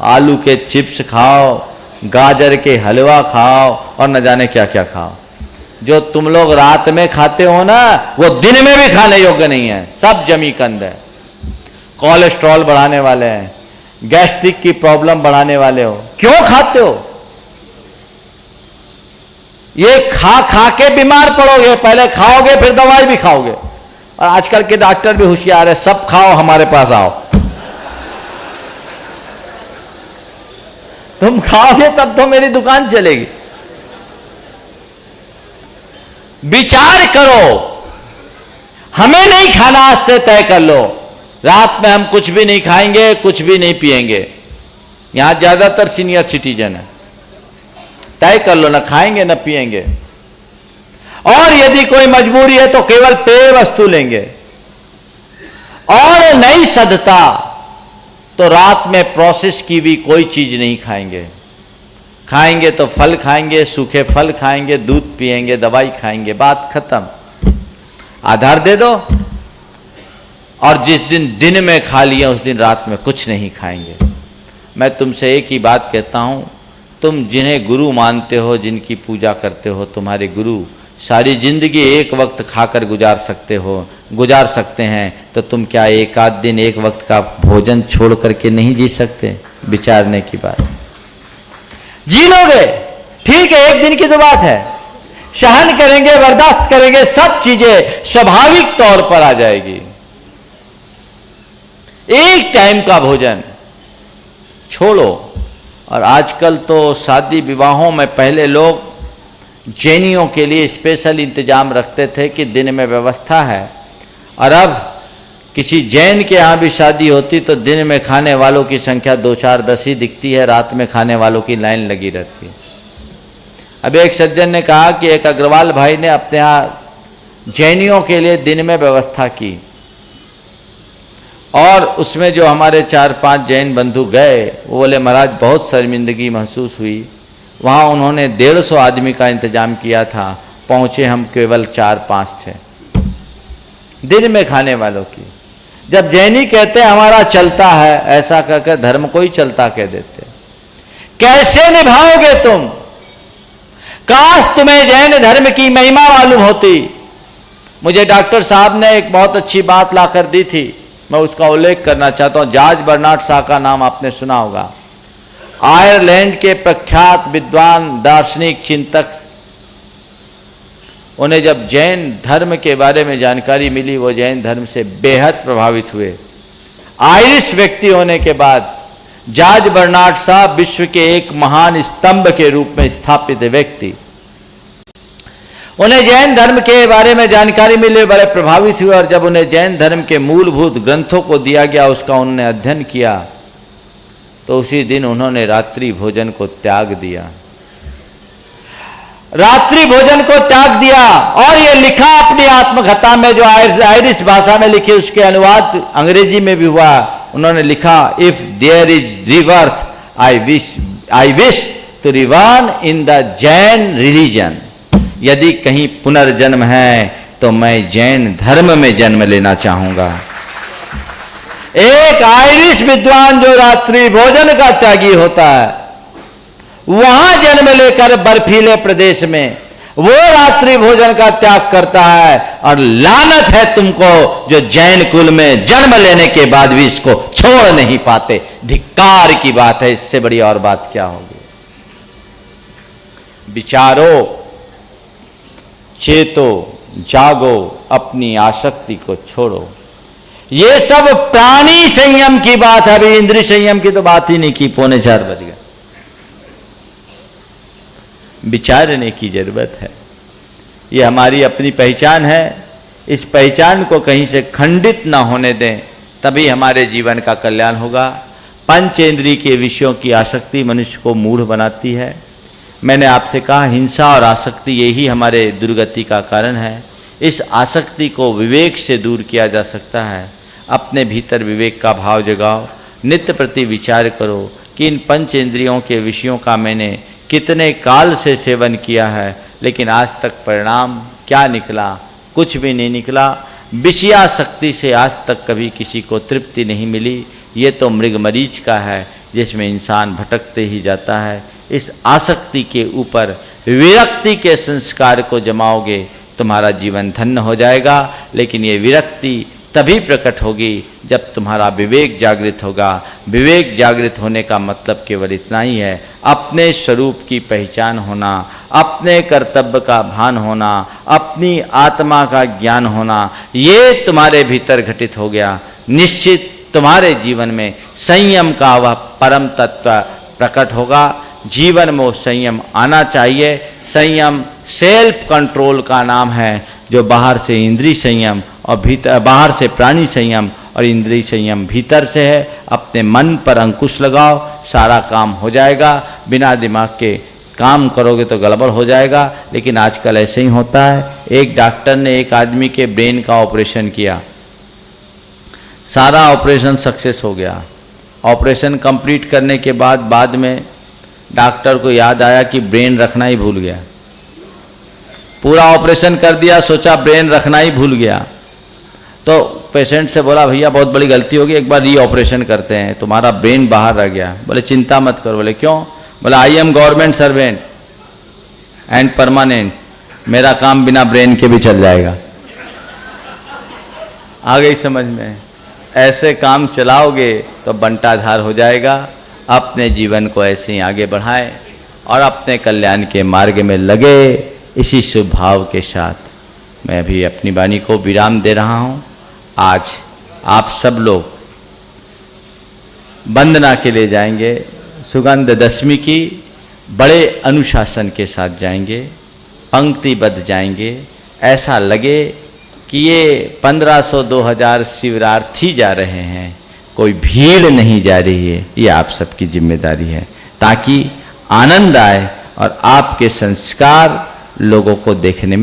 आलू के चिप्स खाओ, गाजर के हलवा खाओ और न जाने क्या क्या खाओ। जो तुम लोग रात में खाते हो ना, वो दिन में भी खाने योग्य नहीं है। सब जमी कंद है, कोलेस्ट्रॉल बढ़ाने वाले हैं, गैस्ट्रिक की प्रॉब्लम बढ़ाने वाले हो। क्यों खाते हो? ये खा खा के बीमार पड़ोगे। पहले खाओगे फिर दवाई भी खाओगे। और आजकल के डॉक्टर भी होशियार है, सब खाओ हमारे पास आओ। तुम खाओगे तब तो मेरी दुकान चलेगी। विचार करो, हमें नहीं खाना, आज से तय कर लो रात में हम कुछ भी नहीं खाएंगे, कुछ भी नहीं पिएंगे। यहां ज्यादातर सीनियर सिटीजन है, तय कर लो, ना खाएंगे ना पिएंगे। और यदि कोई मजबूरी है तो केवल पेय वस्तु लेंगे। और नहीं सदता तो रात में प्रोसेस की भी कोई चीज नहीं खाएंगे। खाएंगे तो फल खाएंगे, सूखे फल खाएंगे, दूध पिएंगे, दवाई खाएंगे, बात खत्म। आधार दे दो। और जिस दिन में खा लिया उस दिन रात में कुछ नहीं खाएंगे। मैं तुमसे एक ही बात कहता हूं, तुम जिन्हें गुरु मानते हो, जिनकी पूजा करते हो, तुम्हारे गुरु सारी जिंदगी एक वक्त खाकर गुजार सकते हैं, तो तुम क्या एक आध दिन एक वक्त का भोजन छोड़ करके नहीं जी सकते? विचारने की बात। जी लोगे, ठीक है, एक दिन की तो बात है, सहन करेंगे, बर्दाश्त करेंगे, सब चीजें स्वाभाविक तौर पर आ जाएगी। एक टाइम का भोजन छोड़ो। और आजकल तो शादी विवाहों में पहले लोग जैनियों के लिए स्पेशल इंतजाम रखते थे कि दिन में व्यवस्था है, और अब किसी जैन के यहाँ भी शादी होती तो दिन में खाने वालों की संख्या 2, 4, 10 ही दिखती है, रात में खाने वालों की लाइन लगी रहती है। अब एक सज्जन ने कहा कि एक अग्रवाल भाई ने अपने यहाँ जैनियों के लिए दिन में व्यवस्था की, और उसमें जो हमारे 4-5 जैन बंधु गए, वो बोले महाराज बहुत शर्मिंदगी महसूस हुई। वहाँ उन्होंने 150 आदमी का इंतजाम किया था, पहुँचे हम केवल 4-5 थे दिन में खाने वालों की। जब जैनी कहते हैं हमारा चलता है, ऐसा कहकर धर्म को ही चलता कह देते। कैसे निभाओगे तुम? काश तुम्हें जैन धर्म की महिमा मालूम होती। मुझे डॉक्टर साहब ने एक बहुत अच्छी बात ला कर दी थी, मैं उसका उल्लेख करना चाहता हूं। जॉर्ज बर्नार्ड शॉ का नाम आपने सुना होगा। आयरलैंड के प्रख्यात विद्वान, दार्शनिक, चिंतक। उन्हें जब जैन धर्म के बारे में जानकारी मिली, वो जैन धर्म से बेहद प्रभावित हुए। आयरिश व्यक्ति होने के बाद जॉर्ज बर्नार्ड शॉ विश्व के एक महान स्तंभ के रूप में स्थापित व्यक्ति। उन्हें जैन धर्म के बारे में जानकारी मिली, बड़े प्रभावित हुए, और जब उन्हें जैन धर्म के मूलभूत ग्रंथों को दिया गया, उसका उन्होंने अध्ययन किया, तो उसी दिन उन्होंने रात्रि भोजन को त्याग दिया। रात्रि भोजन को त्याग दिया, और ये लिखा अपनी आत्मकथा में, जो आयरिश भाषा में लिखी, उसके अनुवाद अंग्रेजी में भी हुआ। उन्होंने लिखा, if there is rebirth I wish to reborn in the Jain religion. यदि कहीं पुनर्जन्म है तो मैं जैन धर्म में जन्म लेना चाहूंगा। एक आयरिश विद्वान जो रात्रि भोजन का त्यागी होता है, वहां जन्म लेकर बर्फीले प्रदेश में वो रात्रि भोजन का त्याग करता है, और लानत है तुमको जो जैन कुल में जन्म लेने के बाद भी इसको छोड़ नहीं पाते। धिक्कार की बात है, इससे बड़ी और बात क्या होगी? विचारो, चेतो, जागो, अपनी आसक्ति को छोड़ो। ये सब प्राणी संयम की बात है। अभी इंद्रिय संयम की तो बात ही नहीं की, 3:45 बज गए। विचारने की जरूरत है। ये हमारी अपनी पहचान है, इस पहचान को कहीं से खंडित ना होने दें, तभी हमारे जीवन का कल्याण होगा। पंचेंद्रिय के विषयों की आसक्ति मनुष्य को मूढ़ बनाती है। मैंने आपसे कहा हिंसा और आसक्ति यही हमारे दुर्गति का कारण है। इस आसक्ति को विवेक से दूर किया जा सकता है। अपने भीतर विवेक का भाव जगाओ, नित्य प्रति विचार करो कि इन पंच इंद्रियों के विषयों का मैंने कितने काल से सेवन किया है, लेकिन आज तक परिणाम क्या निकला? कुछ भी नहीं निकला। विषयासक्ति से आज तक कभी किसी को तृप्ति नहीं मिली। ये तो मृगमरीच का है जिसमें इंसान भटकते ही जाता है। इस आसक्ति के ऊपर विरक्ति के संस्कार को जमाओगे, तुम्हारा जीवन धन्य हो जाएगा। लेकिन ये विरक्ति तभी प्रकट होगी जब तुम्हारा विवेक जागृत होगा। विवेक जागृत होने का मतलब केवल इतना ही है, अपने स्वरूप की पहचान होना, अपने कर्तव्य का भान होना, अपनी आत्मा का ज्ञान होना। ये तुम्हारे भीतर घटित हो गया, निश्चित तुम्हारे जीवन में संयम का वह परम तत्व प्रकट होगा। जीवन में वो संयम आना चाहिए। संयम सेल्फ कंट्रोल का नाम है, जो बाहर से इंद्रिय संयम और भीतर, बाहर से प्राणी संयम और इंद्रिय संयम भीतर से है। अपने मन पर अंकुश लगाओ, सारा काम हो जाएगा। बिना दिमाग के काम करोगे तो गड़बड़ हो जाएगा। लेकिन आजकल ऐसे ही होता है। एक डॉक्टर ने एक आदमी के ब्रेन का ऑपरेशन किया, सारा ऑपरेशन सक्सेस हो गया। ऑपरेशन कंप्लीट करने के बाद में डॉक्टर को याद आया कि ब्रेन रखना ही भूल गया। पूरा ऑपरेशन कर दिया, सोचा ब्रेन रखना ही भूल गया। तो पेशेंट से बोला, भैया बहुत बड़ी गलती होगी, एक बार री ऑपरेशन करते हैं, तुम्हारा ब्रेन बाहर रह गया। बोले चिंता मत करो। बोले क्यों? बोला I am government servant and permanent, मेरा काम बिना ब्रेन के भी चल जाएगा। आ गई समझ में? ऐसे काम चलाओगे तो बंटाधार हो जाएगा। अपने जीवन को ऐसे ही आगे बढ़ाएं और अपने कल्याण के मार्ग में लगे। इसी शुभ भाव के साथ मैं अभी अपनी वाणी को विराम दे रहा हूँ। आज आप सब लोग वंदना के लिए जाएंगे। सुगंध दशमी की बड़े अनुशासन के साथ जाएंगे, पंक्तिबद्ध जाएंगे। ऐसा लगे कि ये 1500-2000 शिवरार्थी जा रहे हैं, कोई भीड़ नहीं जा रही है। ये आप सबकी जिम्मेदारी है, ताकि आनंद आए और आपके संस्कार लोगों को देखने में